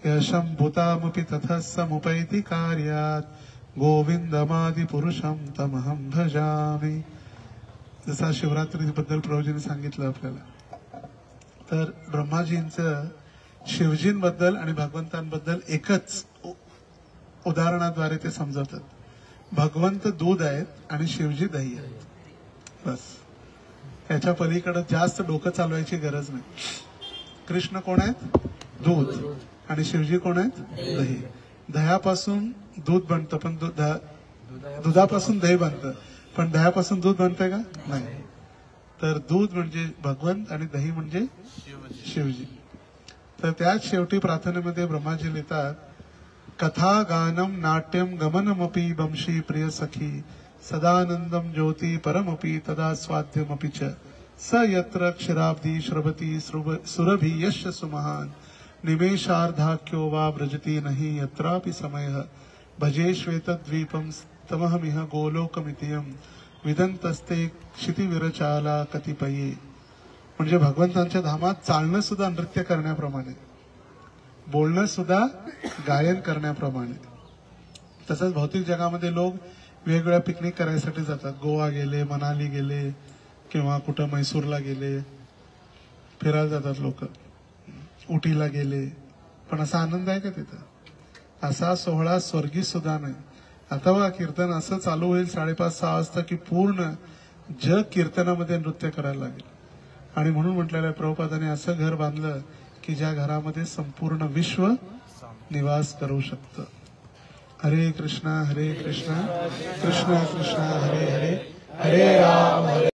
Speaker 1: यशं भूतामपि तथा समुपैति कार्यात गोविंदमादि पुरुषम तमहं भजामि. जसा शिवरात्रीबद्दल प्रभूजींनी सांगितलं आपल्याला. तर ब्रह्माजींचं शिवजींबद्दल आणि भगवंतांबद्दल एकच उदाहरणाद्वारे ते समजवतात. भगवंत दूध आहेत आणि शिवजी दही आहेत. बस, त्याच्या पलीकडे जास्त डोकं चालवायची गरज नाही. कृष्ण कोण आहेत? दूध. आणि शिवजी कोण आहेत? दही. दह्यापासून दूध बनतं पण दुधापासून दही बनतं पण दह्यापासून दूध बनतंय का? नाही. तर दूध म्हणजे भगवंत आणि दही म्हणजे शिवजी. तर त्याच शेवटी प्रार्थनेमध्ये ब्रह्माजी लिहितात, कथा गानम नाट्यम गमनमपि वंशी प्रिय सखी सदानंदम ज्योती परमपि तदा स्वाद्यमपि च स यत्र क्षीराब्दी श्रवती सुरभि यश सुमहान निमेषार्धाख्यो वा व्रजति नहि यत्रापि समयः भजे श्वेतद्वीपं तमहमिह गोलोकमितियं विदंतस्ते क्षितिविरचाला कतिपये. म्हणजे भगवंतांच्या धामात चालणं सुद्धा नृत्य करण्याप्रमाणे, बोलणं सुद्धा गायन करण्याप्रमाणे. तसंच भौतिक जगामध्ये लोक वेगवेगळ्या पिकनिक करायसाठी जातात. गोवा गेले, मनाली गेले किंवा कुठं मैसूरला गेले, फिरायला जातात लोक, उटीला गेले. पण असा आनंद आहे का तिथं? असा सोहळा स्वर्गीय सुद्धा नाही. आता बघा कीर्तन असं चालू होईल 5:30-6 वाजता की पूर्ण जग कीर्तनामध्ये नृत्य करायला लागेल. आणि म्हणून म्हटलेलं आहे प्रभुपादांनी असं घर बांधलं की ज्या घरामध्ये संपूर्ण विश्व निवास करू शकतं. हरे कृष्णा कृष्ण कृष्ण हरे हरे, हरे राम